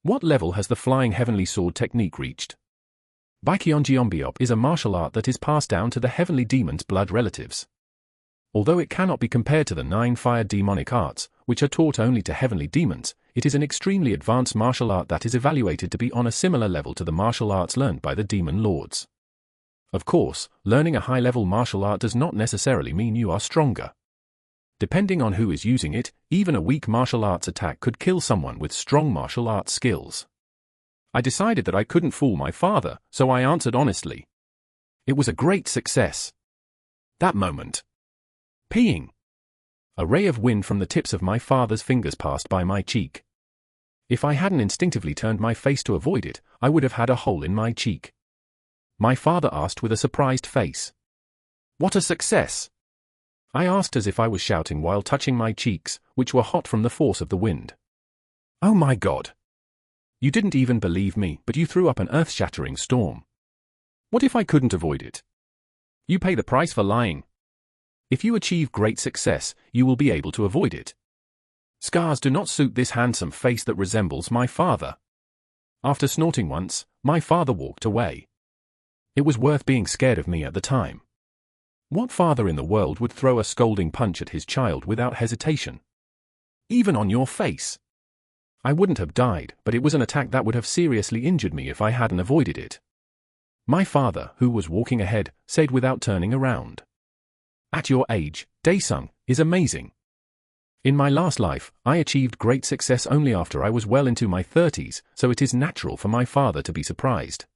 Speaker 1: What level has the flying heavenly sword technique reached? Baekyeonjeonbeop is a martial art that is passed down to the heavenly demon's blood relatives. Although it cannot be compared to the 9 fire demonic arts, which are taught only to heavenly demons, it is an extremely advanced martial art that is evaluated to be on a similar level to the martial arts learned by the demon lords. Of course, learning a high-level martial art does not necessarily mean you are stronger. Depending on who is using it, even a weak martial arts attack could kill someone with strong martial arts skills. I decided that I couldn't fool my father, so I answered honestly. It was a great success. That moment. Peeing. A ray of wind from the tips of my father's fingers passed by my cheek. If I hadn't instinctively turned my face to avoid it, I would have had a hole in my cheek. My father asked with a surprised face. What a success! I asked as if I was shouting while touching my cheeks, which were hot from the force of the wind. Oh my God! You didn't even believe me, but you threw up an earth-shattering storm. What if I couldn't avoid it? You pay the price for lying. If you achieve great success, you will be able to avoid it. Scars do not suit this handsome face that resembles my father. After snorting once, my father walked away. It was worth being scared of me at the time. What father in the world would throw a scolding punch at his child without hesitation? Even on your face. I wouldn't have died, but it was an attack that would have seriously injured me if I hadn't avoided it. My father, who was walking ahead, said without turning around. At your age, Daesung, is amazing. In my last life, I achieved great success only after I was well into my 30s, so it is natural for my father to be surprised.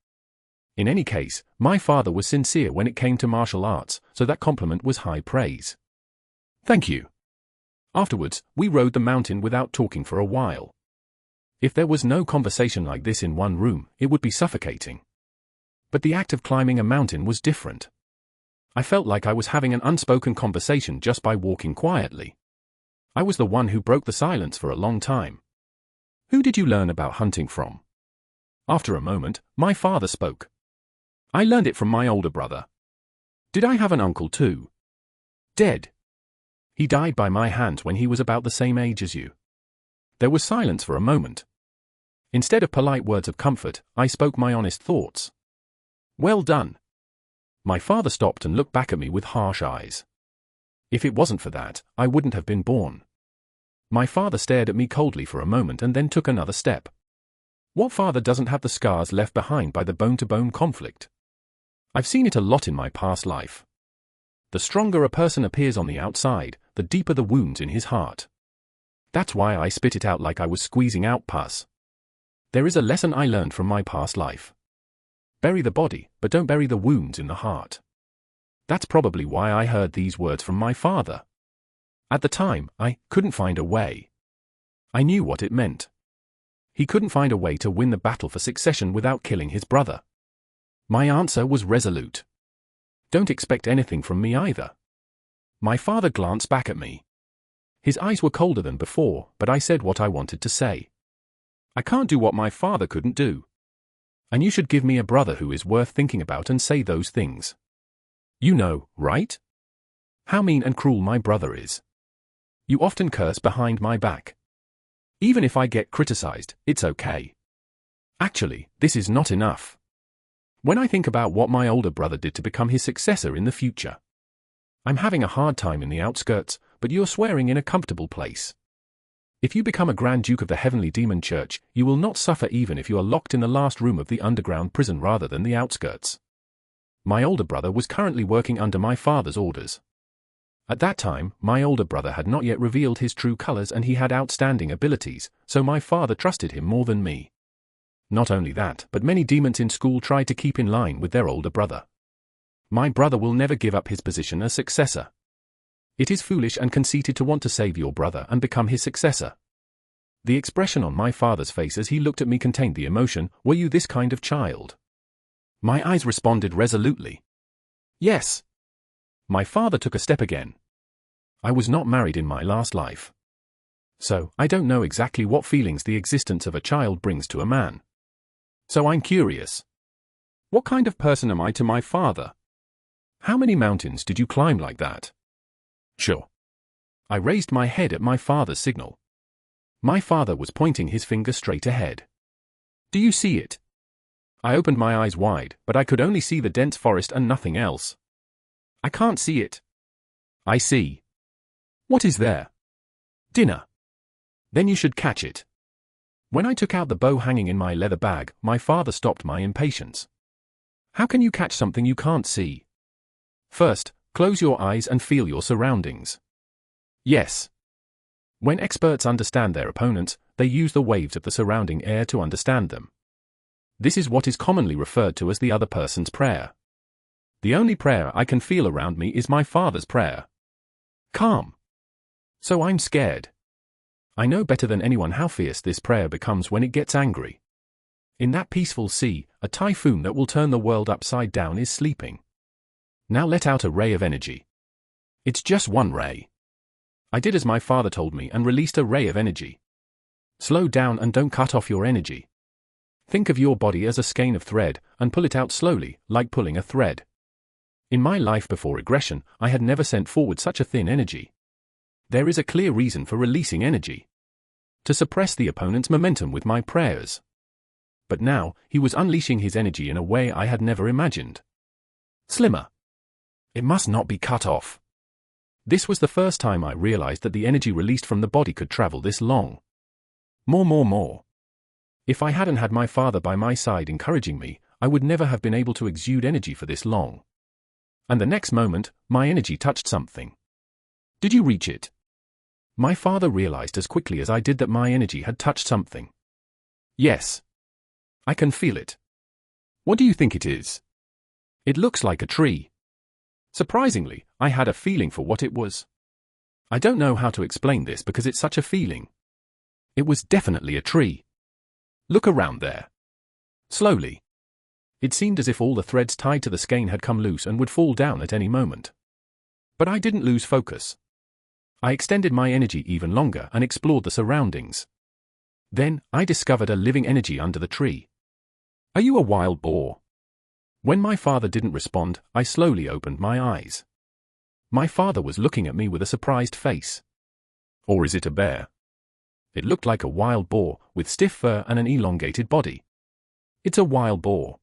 Speaker 1: In any case, my father was sincere when it came to martial arts, so that compliment was high praise. Thank you. Afterwards, we rode the mountain without talking for a while. If there was no conversation like this in one room, it would be suffocating. But the act of climbing a mountain was different. I felt like I was having an unspoken conversation just by walking quietly. I was the one who broke the silence for a long time. Who did you learn about hunting from? After a moment, my father spoke. I learned it from my older brother. Did I have an uncle too? Dead. He died by my hands when he was about the same age as you. There was silence for a moment. Instead of polite words of comfort, I spoke my honest thoughts. Well done. My father stopped and looked back at me with harsh eyes. If it wasn't for that, I wouldn't have been born. My father stared at me coldly for a moment and then took another step. What father doesn't have the scars left behind by the bone-to-bone conflict? I've seen it a lot in my past life. The stronger a person appears on the outside, the deeper the wounds in his heart. That's why I spit it out like I was squeezing out pus. There is a lesson I learned from my past life. Bury the body, but don't bury the wounds in the heart. That's probably why I heard these words from my father. At the time, I couldn't find a way. I knew what it meant. He couldn't find a way to win the battle for succession without killing his brother. My answer was resolute. Don't expect anything from me either. My father glanced back at me. His eyes were colder than before, but I said what I wanted to say. I can't do what my father couldn't do. And you should give me a brother who is worth thinking about and say those things. You know, right? How mean and cruel my brother is. You often curse behind my back. Even if I get criticized, it's okay. Actually, this is not enough. When I think about what my older brother did to become his successor in the future, I'm having a hard time in the outskirts, but you're swearing in a comfortable place. If you become a Grand Duke of the Heavenly Demon Church, you will not suffer even if you are locked in the last room of the underground prison rather than the outskirts. My older brother was currently working under my father's orders. At that time, my older brother had not yet revealed his true colors and he had outstanding abilities, so my father trusted him more than me. Not only that, but many demons in school tried to keep in line with their older brother. My brother will never give up his position as successor. It is foolish and conceited to want to save your brother and become his successor. The expression on my father's face as he looked at me contained the emotion, "Were you this kind of child?" My eyes responded resolutely. Yes. My father took a step again. I was not married in my last life. So, I don't know exactly what feelings the existence of a child brings to a man. So I'm curious. What kind of person am I to my father? How many mountains did you climb like that? Sure. I raised my head at my father's signal. My father was pointing his finger straight ahead. Do you see it? I opened my eyes wide, but I could only see the dense forest and nothing else. I can't see it. I see. What is there? Dinner. Then you should catch it. When I took out the bow hanging in my leather bag, my father stopped my impatience. How can you catch something you can't see? First, close your eyes and feel your surroundings. Yes. When experts understand their opponents, they use the waves of the surrounding air to understand them. This is what is commonly referred to as the other person's prayer. The only prayer I can feel around me is my father's prayer. Calm. So I'm scared. I know better than anyone how fierce this prayer becomes when it gets angry. In that peaceful sea, a typhoon that will turn the world upside down is sleeping. Now let out a ray of energy. It's just one ray. I did as my father told me and released a ray of energy. Slow down and don't cut off your energy. Think of your body as a skein of thread and pull it out slowly, like pulling a thread. In my life before regression, I had never sent forward such a thin energy. There is a clear reason for releasing energy. To suppress the opponent's momentum with my prayers. But now, he was unleashing his energy in a way I had never imagined. Slimmer. It must not be cut off. This was the first time I realized that the energy released from the body could travel this long. More. If I hadn't had my father by my side encouraging me, I would never have been able to exude energy for this long. And the next moment, my energy touched something. Did you reach it? My father realized as quickly as I did that my energy had touched something. Yes. I can feel it. What do you think it is? It looks like a tree. Surprisingly, I had a feeling for what it was. I don't know how to explain this because it's such a feeling. It was definitely a tree. Look around there. Slowly. It seemed as if all the threads tied to the skein had come loose and would fall down at any moment. But I didn't lose focus. I extended my energy even longer and explored the surroundings. Then, I discovered a living energy under the tree. Are you a wild boar? When my father didn't respond, I slowly opened my eyes. My father was looking at me with a surprised face. Or is it a bear? It looked like a wild boar, with stiff fur and an elongated body. It's a wild boar.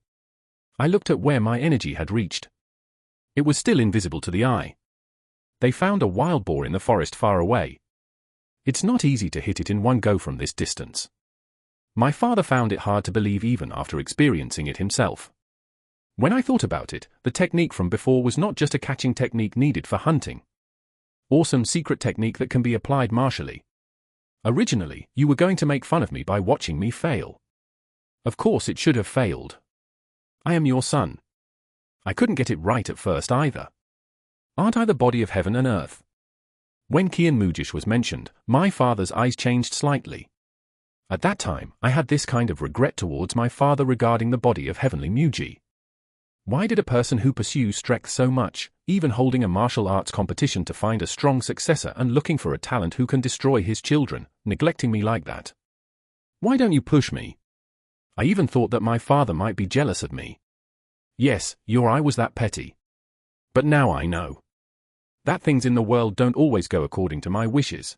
Speaker 1: I looked at where my energy had reached. It was still invisible to the eye. They found a wild boar in the forest far away. It's not easy to hit it in one go from this distance. My father found it hard to believe even after experiencing it himself. When I thought about it, the technique from before was not just a catching technique needed for hunting. Awesome secret technique that can be applied martially. Originally, you were going to make fun of me by watching me fail. Of course it should have failed. I am your son. I couldn't get it right at first either. Aren't I the body of heaven and earth? When Kian Mujish was mentioned, my father's eyes changed slightly. At that time, I had this kind of regret towards my father regarding the body of heavenly Muji. Why did a person who pursues strength so much, even holding a martial arts competition to find a strong successor and looking for a talent who can destroy his children, neglecting me like that? Why don't you push me? I even thought that my father might be jealous of me. Yes, your eye was that petty. But now I know. that things in the world don't always go according to my wishes.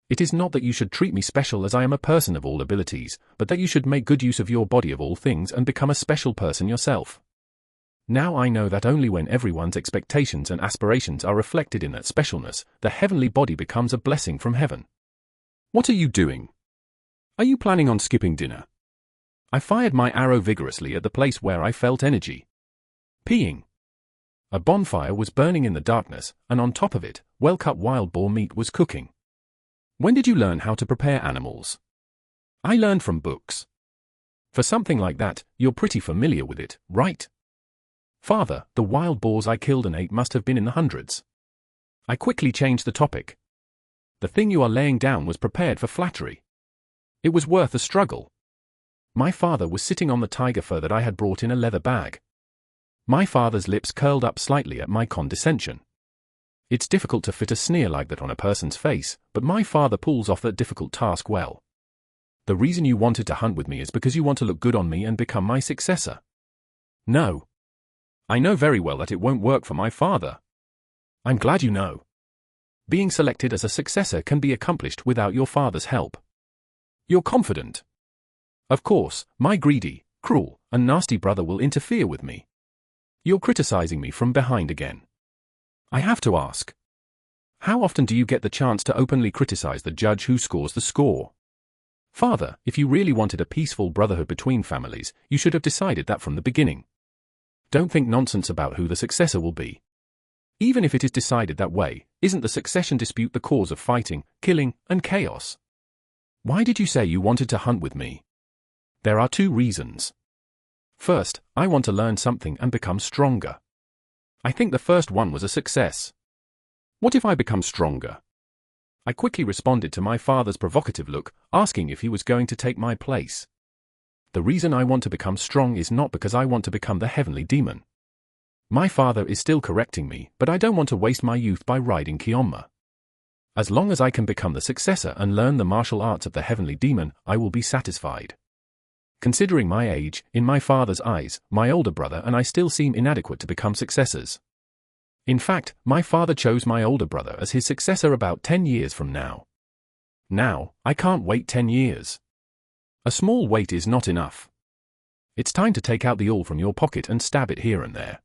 Speaker 1: It is not that you should treat me special as I am a person of all abilities, but that you should make good use of your body of all things and become a special person yourself. Now I know that only when everyone's expectations and aspirations are reflected in that specialness, the heavenly body becomes a blessing from heaven. What are you doing? Are you planning on skipping dinner? I fired my arrow vigorously at the place where I felt energy. Peeing. A bonfire was burning in the darkness, and on top of it, well-cut wild boar meat was cooking. When did you learn how to prepare animals? I learned from books. For something like that, you're pretty familiar with it, right? Father, the wild boars I killed and ate must have been in the hundreds. I quickly changed the topic. The thing you are laying down was prepared for flattery. It was worth a struggle. My father was sitting on the tiger fur that I had brought in a leather bag. My father's lips curled up slightly at my condescension. It's difficult to fit a sneer like that on a person's face, but my father pulls off that difficult task well. The reason you wanted to hunt with me is because you want to look good on me and become my successor. No. I know very well that it won't work for my father. I'm glad you know. Being selected as a successor can be accomplished without your father's help. You're confident. Of course, my greedy, cruel, and nasty brother will interfere with me. You're criticizing me from behind again. I have to ask. How often do you get the chance to openly criticize the judge who scores the score? Father, if you really wanted a peaceful brotherhood between families, you should have decided that from the beginning. Don't think nonsense about who the successor will be. Even if it is decided that way, isn't the succession dispute the cause of fighting, killing, and chaos? Why did you say you wanted to hunt with me? There are 2 reasons. First, I want to learn something and become stronger. I think the first one was a success. What if I become stronger? I quickly responded to my father's provocative look, asking if he was going to take my place. The reason I want to become strong is not because I want to become the heavenly demon. My father is still correcting me, but I don't want to waste my youth by riding Kionma. As long as I can become the successor and learn the martial arts of the heavenly demon, I will be satisfied. Considering my age, in my father's eyes, my older brother and I still seem inadequate to become successors. In fact, my father chose my older brother as his successor about 10 years from now. Now, I can't wait 10 years. A small wait is not enough. It's time to take out the awl from your pocket and stab it here and there.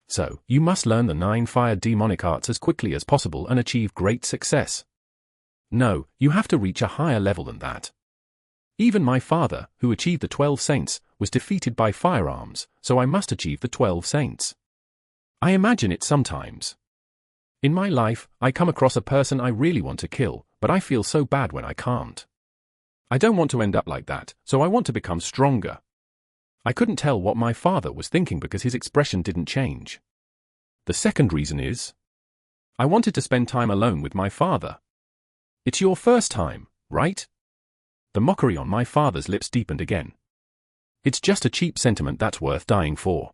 Speaker 1: So, you must learn the 9 fire demonic arts as quickly as possible and achieve great success. No, you have to reach a higher level than that. Even my father, who achieved the 12 saints, was defeated by firearms, so I must achieve the 12 saints. I imagine it sometimes. In my life, I come across a person I really want to kill, but I feel so bad when I can't. I don't want to end up like that, so I want to become stronger. I couldn't tell what my father was thinking because his expression didn't change. The second reason is, I wanted to spend time alone with my father. It's your first time, right? The mockery on my father's lips deepened again. It's just a cheap sentiment that's worth dying for.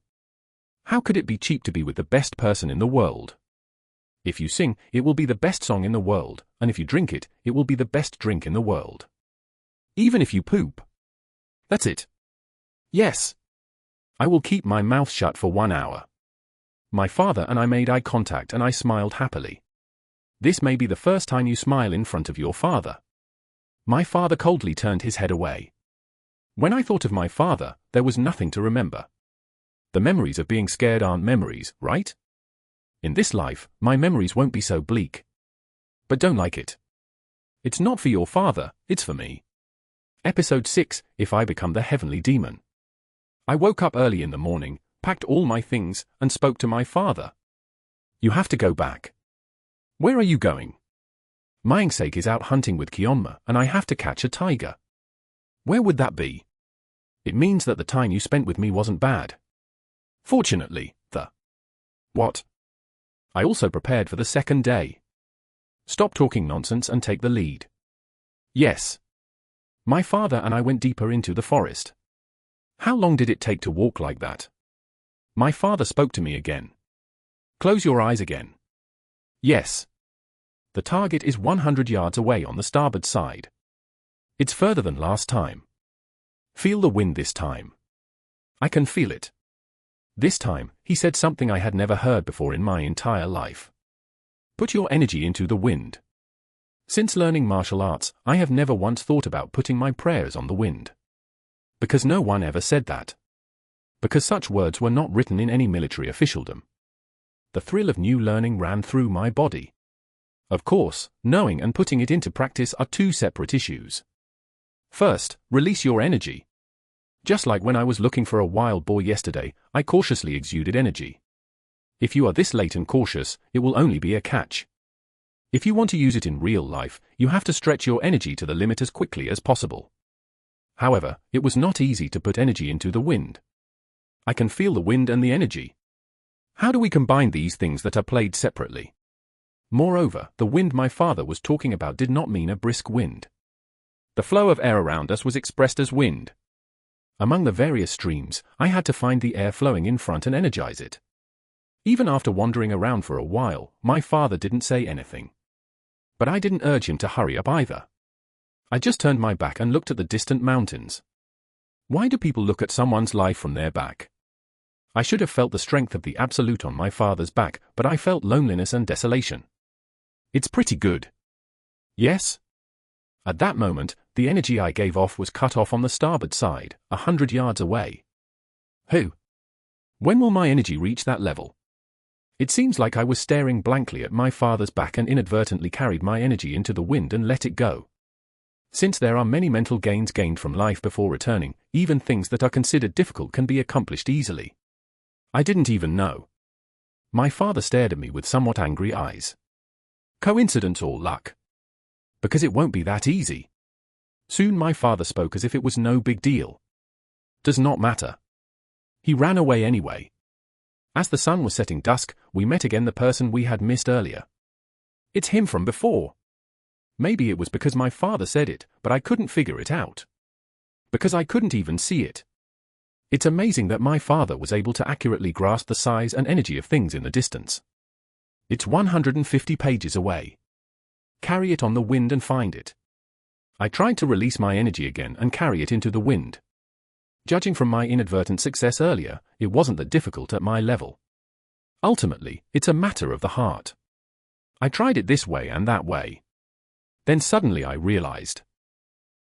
Speaker 1: How could it be cheap to be with the best person in the world? If you sing, it will be the best song in the world, and if you drink it, it will be the best drink in the world. Even if you poop. That's it. Yes. I will keep my mouth shut for 1 hour. My father and I made eye contact and I smiled happily. This may be the first time you smile in front of your father. My father coldly turned his head away. When I thought of my father, there was nothing to remember. The memories of being scared aren't memories, right? In this life, my memories won't be so bleak. But don't like it. It's not for your father, it's for me. Episode 6, If I Become the Heavenly Demon. I woke up early in the morning, packed all my things, and spoke to my father. You have to go back. Where are you going? Myengsake is out hunting with Kionma, and I have to catch a tiger. Where would that be? It means that the time you spent with me wasn't bad. Fortunately, What? I also prepared for the second day. Stop talking nonsense and take the lead. Yes. My father and I went deeper into the forest. How long did it take to walk like that? My father spoke to me again. Close your eyes again. Yes. The target is 100 yards away on the starboard side. It's further than last time. Feel the wind this time. I can feel it. This time, he said something I had never heard before in my entire life. Put your energy into the wind. Since learning martial arts, I have never once thought about putting my prayers on the wind. Because no one ever said that. Because such words were not written in any military officialdom. The thrill of new learning ran through my body. Of course, knowing and putting it into practice are two separate issues. First, release your energy. Just like when I was looking for a wild boar yesterday, I cautiously exuded energy. If you are this late and cautious, it will only be a catch. If you want to use it in real life, you have to stretch your energy to the limit as quickly as possible. However, it was not easy to put energy into the wind. I can feel the wind and the energy. How do we combine these things that are played separately? Moreover, the wind my father was talking about did not mean a brisk wind. The flow of air around us was expressed as wind. Among the various streams, I had to find the air flowing in front and energize it. Even after wandering around for a while, my father didn't say anything. But I didn't urge him to hurry up either. I just turned my back and looked at the distant mountains. Why do people look at someone's life from their back? I should have felt the strength of the Absolute on my father's back, but I felt loneliness and desolation. It's pretty good. Yes? At that moment, the energy I gave off was cut off on the starboard side, 100 yards away. Who? When will my energy reach that level? It seems like I was staring blankly at my father's back and inadvertently carried my energy into the wind and let it go. Since there are many mental gains gained from life before returning, even things that are considered difficult can be accomplished easily. I didn't even know. My father stared at me with somewhat angry eyes. Coincidence or luck? Because it won't be that easy. Soon my father spoke as if it was no big deal. Does not matter. He ran away anyway. As the sun was setting dusk, we met again the person we had missed earlier. It's him from before. Maybe it was because my father said it, but I couldn't figure it out. Because I couldn't even see it. It's amazing that my father was able to accurately grasp the size and energy of things in the distance. It's 150 pages away. Carry it on the wind and find it. I tried to release my energy again and carry it into the wind. Judging from my inadvertent success earlier, it wasn't that difficult at my level. Ultimately, it's a matter of the heart. I tried it this way and that way. Then suddenly I realized.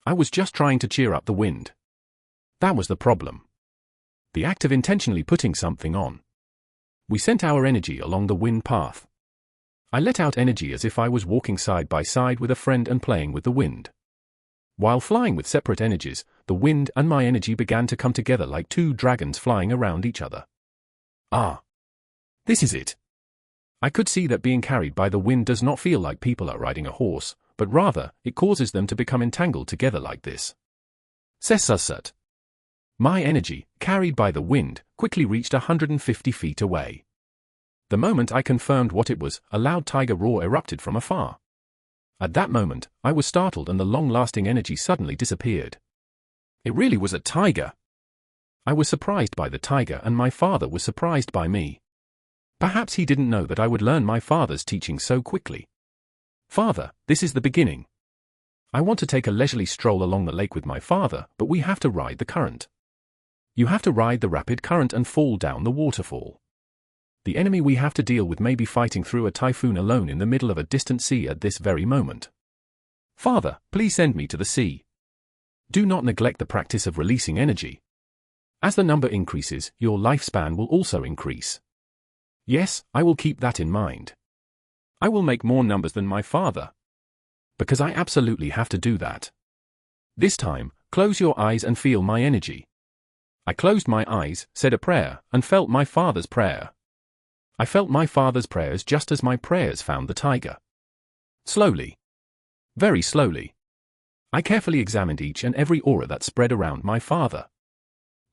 Speaker 1: I was just trying to cheer up the wind. That was the problem. The act of intentionally putting something on. We sent our energy along the wind path. I let out energy as if I was walking side by side with a friend and playing with the wind. While flying with separate energies, the wind and my energy began to come together like two dragons flying around each other. Ah! This is it. I could see that being carried by the wind does not feel like people are riding a horse, but rather, it causes them to become entangled together like this. Sessusut. My energy, carried by the wind, quickly reached 150 feet away. The moment I confirmed what it was, a loud tiger roar erupted from afar. At that moment, I was startled and the long-lasting energy suddenly disappeared. It really was a tiger. I was surprised by the tiger and my father was surprised by me. Perhaps he didn't know that I would learn my father's teaching so quickly. Father, this is the beginning. I want to take a leisurely stroll along the lake with my father, but we have to ride the current. You have to ride the rapid current and fall down the waterfall. The enemy we have to deal with may be fighting through a typhoon alone in the middle of a distant sea at this very moment. Father, please send me to the sea. Do not neglect the practice of releasing energy. As the number increases, your lifespan will also increase. Yes, I will keep that in mind. I will make more numbers than my father. Because I absolutely have to do that. This time, close your eyes and feel my energy. I closed my eyes, said a prayer, and felt my father's prayer. I felt my father's prayers just as my prayers found the tiger. Slowly. Very slowly. I carefully examined each and every aura that spread around my father.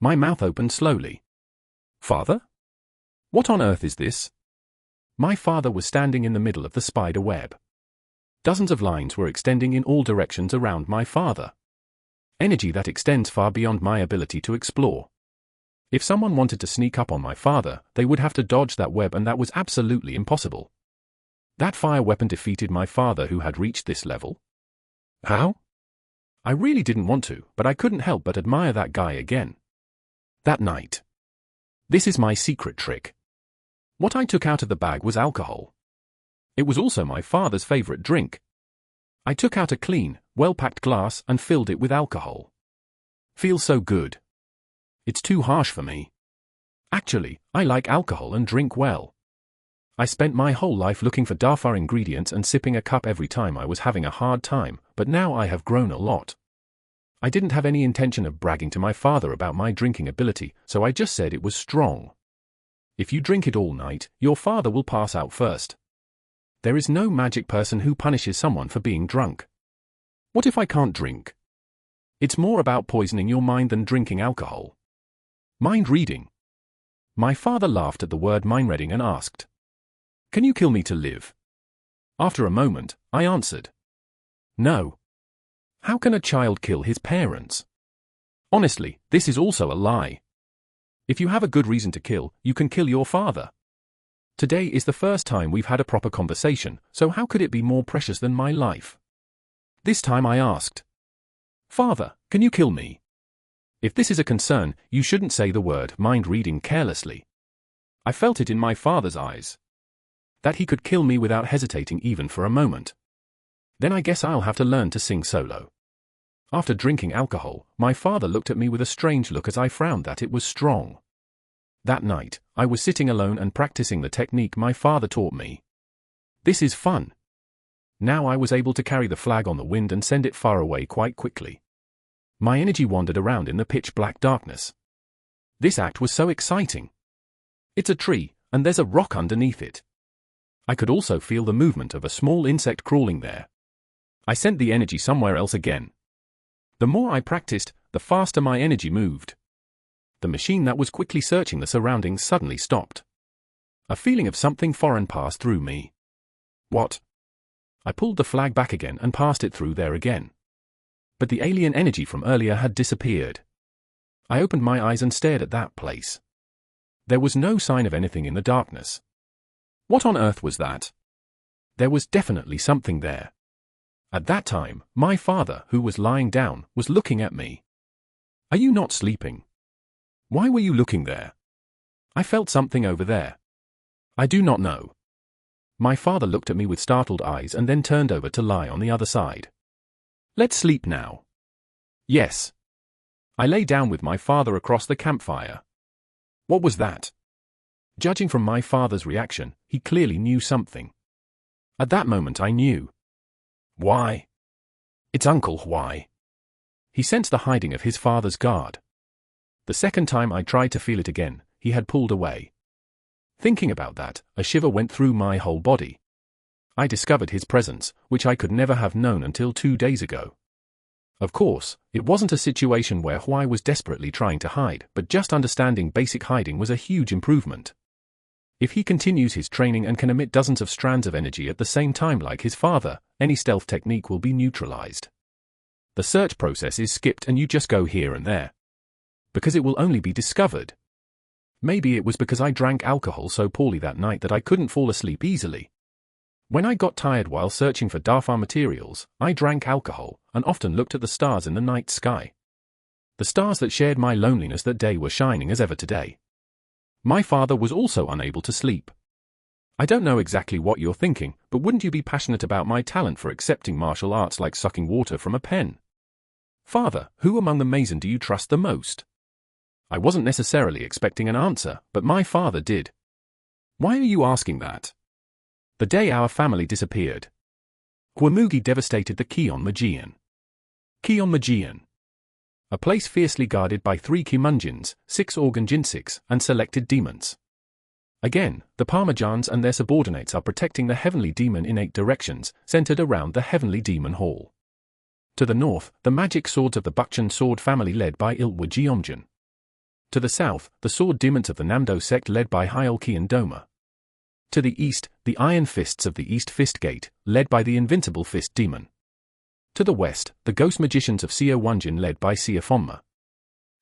Speaker 1: My mouth opened slowly. Father? What on earth is this? My father was standing in the middle of the spider web. Dozens of lines were extending in all directions around my father. Energy that extends far beyond my ability to explore. If someone wanted to sneak up on my father, they would have to dodge that web and that was absolutely impossible. That fire weapon defeated my father who had reached this level. How? I really didn't want to, but I couldn't help but admire that guy again. That night. This is my secret trick. What I took out of the bag was alcohol. It was also my father's favorite drink. I took out a clean, well-packed glass and filled it with alcohol. Feels so good. It's too harsh for me. Actually, I like alcohol and drink well. I spent my whole life looking for dafa ingredients and sipping a cup every time I was having a hard time, but now I have grown a lot. I didn't have any intention of bragging to my father about my drinking ability, so I just said it was strong. If you drink it all night, your father will pass out first. There is no magic person who punishes someone for being drunk. What if I can't drink? It's more about poisoning your mind than drinking alcohol. Mind reading. My father laughed at the word mind reading and asked, "Can you kill me to live?" After a moment, I answered, "No." How can a child kill his parents? Honestly, this is also a lie. If you have a good reason to kill, you can kill your father. Today is the first time we've had a proper conversation, so how could it be more precious than my life? This time I asked, "Father, can you kill me?" If this is a concern, you shouldn't say the word mind reading carelessly. I felt it in my father's eyes. That he could kill me without hesitating even for a moment. Then I guess I'll have to learn to sing solo. After drinking alcohol, my father looked at me with a strange look as I frowned that it was strong. That night, I was sitting alone and practicing the technique my father taught me. This is fun. Now I was able to carry the flag on the wind and send it far away quite quickly. My energy wandered around in the pitch-black darkness. This act was so exciting. It's a tree, and there's a rock underneath it. I could also feel the movement of a small insect crawling there. I sent the energy somewhere else again. The more I practiced, the faster my energy moved. The machine that was quickly searching the surroundings suddenly stopped. A feeling of something foreign passed through me. What? I pulled the flag back again and passed it through there again. But the alien energy from earlier had disappeared. I opened my eyes and stared at that place. There was no sign of anything in the darkness. What on earth was that? There was definitely something there. At that time, my father, who was lying down, was looking at me. "Are you not sleeping? Why were you looking there?" "I felt something over there." "I do not know." My father looked at me with startled eyes and then turned over to lie on the other side. "Let's sleep now." "Yes." I lay down with my father across the campfire. What was that? Judging from my father's reaction, he clearly knew something. At that moment I knew. Why? It's Uncle Why. He sensed the hiding of his father's guard. The second time I tried to feel it again, he had pulled away. Thinking about that, a shiver went through my whole body. I discovered his presence, which I could never have known until 2 days ago. Of course, it wasn't a situation where Huai was desperately trying to hide, but just understanding basic hiding was a huge improvement. If he continues his training and can emit dozens of strands of energy at the same time like his father, any stealth technique will be neutralized. The search process is skipped and you just go here and there. Because it will only be discovered. Maybe it was because I drank alcohol so poorly that night that I couldn't fall asleep easily. When I got tired while searching for dafa materials, I drank alcohol and often looked at the stars in the night sky. The stars that shared my loneliness that day were shining as ever today. My father was also unable to sleep. I don't know exactly what you're thinking, but wouldn't you be passionate about my talent for accepting martial arts like sucking water from a pen? Father, who among the Mason do you trust the most? I wasn't necessarily expecting an answer, but my father did. Why are you asking that? The day our family disappeared, Kwamugi devastated the Kion Magian. Kion Magian. A place fiercely guarded by 3 Kimunjins, 6 Organ Jinsiks, and selected demons. Again, the Parmajans and their subordinates are protecting the heavenly demon in 8 directions, centered around the heavenly demon hall. To the north, the magic swords of the Bukchan sword family led by Ilwa Geomjin. To the south, the sword demons of the Namdo sect led by Hyolkian Doma. To the east, the iron fists of the East Fist Gate, led by the invincible fist demon. To the west, the ghost magicians of Sio Wanjin led by Sia Fonma.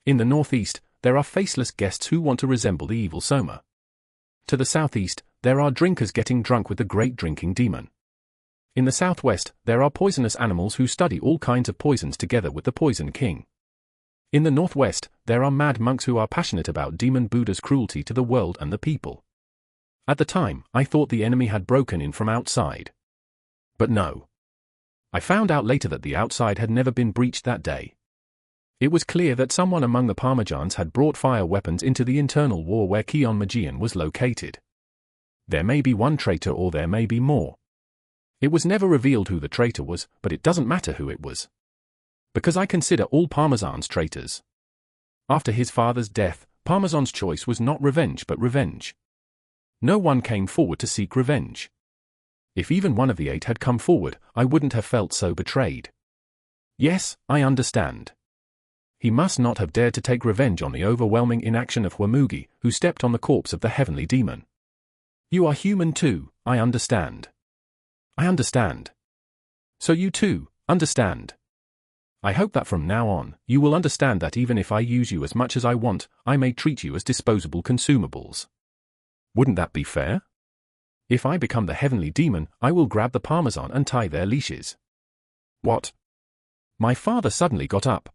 Speaker 1: In the northeast, there are faceless guests who want to resemble the evil Soma. To the southeast, there are drinkers getting drunk with the great drinking demon. In the southwest, there are poisonous animals who study all kinds of poisons together with the Poison King. In the northwest, there are mad monks who are passionate about Demon Buddha's cruelty to the world and the people. At the time, I thought the enemy had broken in from outside. But no. I found out later that the outside had never been breached that day. It was clear that someone among the Parmejans had brought fire weapons into the internal war where Kion Magian was located. There may be one traitor or there may be more. It was never revealed who the traitor was, but it doesn't matter who it was. Because I consider all Parmezans traitors. After his father's death, Parmezan's choice was not revenge but revenge. No one came forward to seek revenge. If even one of the 8 had come forward, I wouldn't have felt so betrayed. Yes, I understand. He must not have dared to take revenge on the overwhelming inaction of Hwamugi, who stepped on the corpse of the heavenly demon. You are human too, I understand. I understand. So you too, understand. I hope that from now on, you will understand that even if I use you as much as I want, I may treat you as disposable consumables. Wouldn't that be fair? If I become the heavenly demon, I will grab the Parmesan and tie their leashes. What? My father suddenly got up.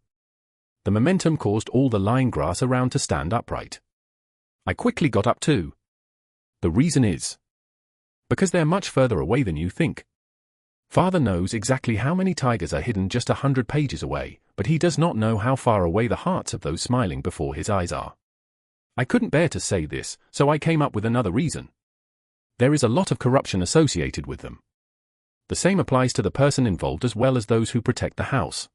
Speaker 1: The momentum caused all the lying grass around to stand upright. I quickly got up too. The reason is because they're much further away than you think. Father knows exactly how many tigers are hidden just 100 pages away, but he does not know how far away the hearts of those smiling before his eyes are. I couldn't bear to say this, so I came up with another reason. There is a lot of corruption associated with them. The same applies to the person involved as well as those who protect the house.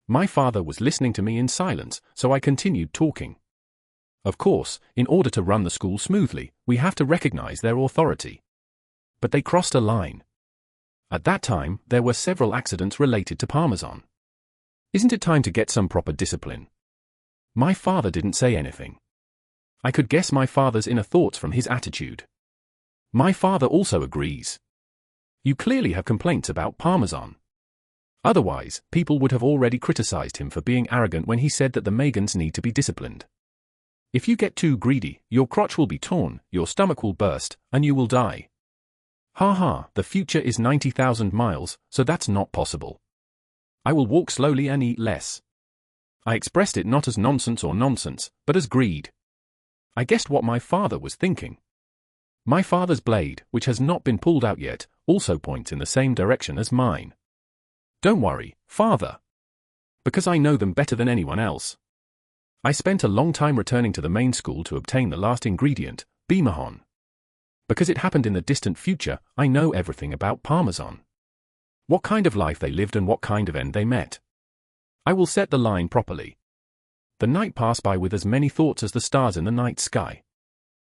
Speaker 1: My father was listening to me in silence, so I continued talking. Of course, in order to run the school smoothly, we have to recognize their authority. But they crossed a line. At that time, there were several accidents related to Parmesan. Isn't it time to get some proper discipline? My father didn't say anything. I could guess my father's inner thoughts from his attitude. My father also agrees. You clearly have complaints about Parmesan. Otherwise, people would have already criticized him for being arrogant when he said that the Megans need to be disciplined. If you get too greedy, your crotch will be torn, your stomach will burst, and you will die. Ha ha, the future is 90,000 miles, so that's not possible. I will walk slowly and eat less. I expressed it not as nonsense, but as greed. I guessed what my father was thinking. My father's blade, which has not been pulled out yet, also points in the same direction as mine. Don't worry, father. Because I know them better than anyone else. I spent a long time returning to the main school to obtain the last ingredient, Bimahon. Because it happened in the distant future, I know everything about Parmesan. What kind of life they lived and what kind of end they met. I will set the line properly. The night passed by with as many thoughts as the stars in the night sky.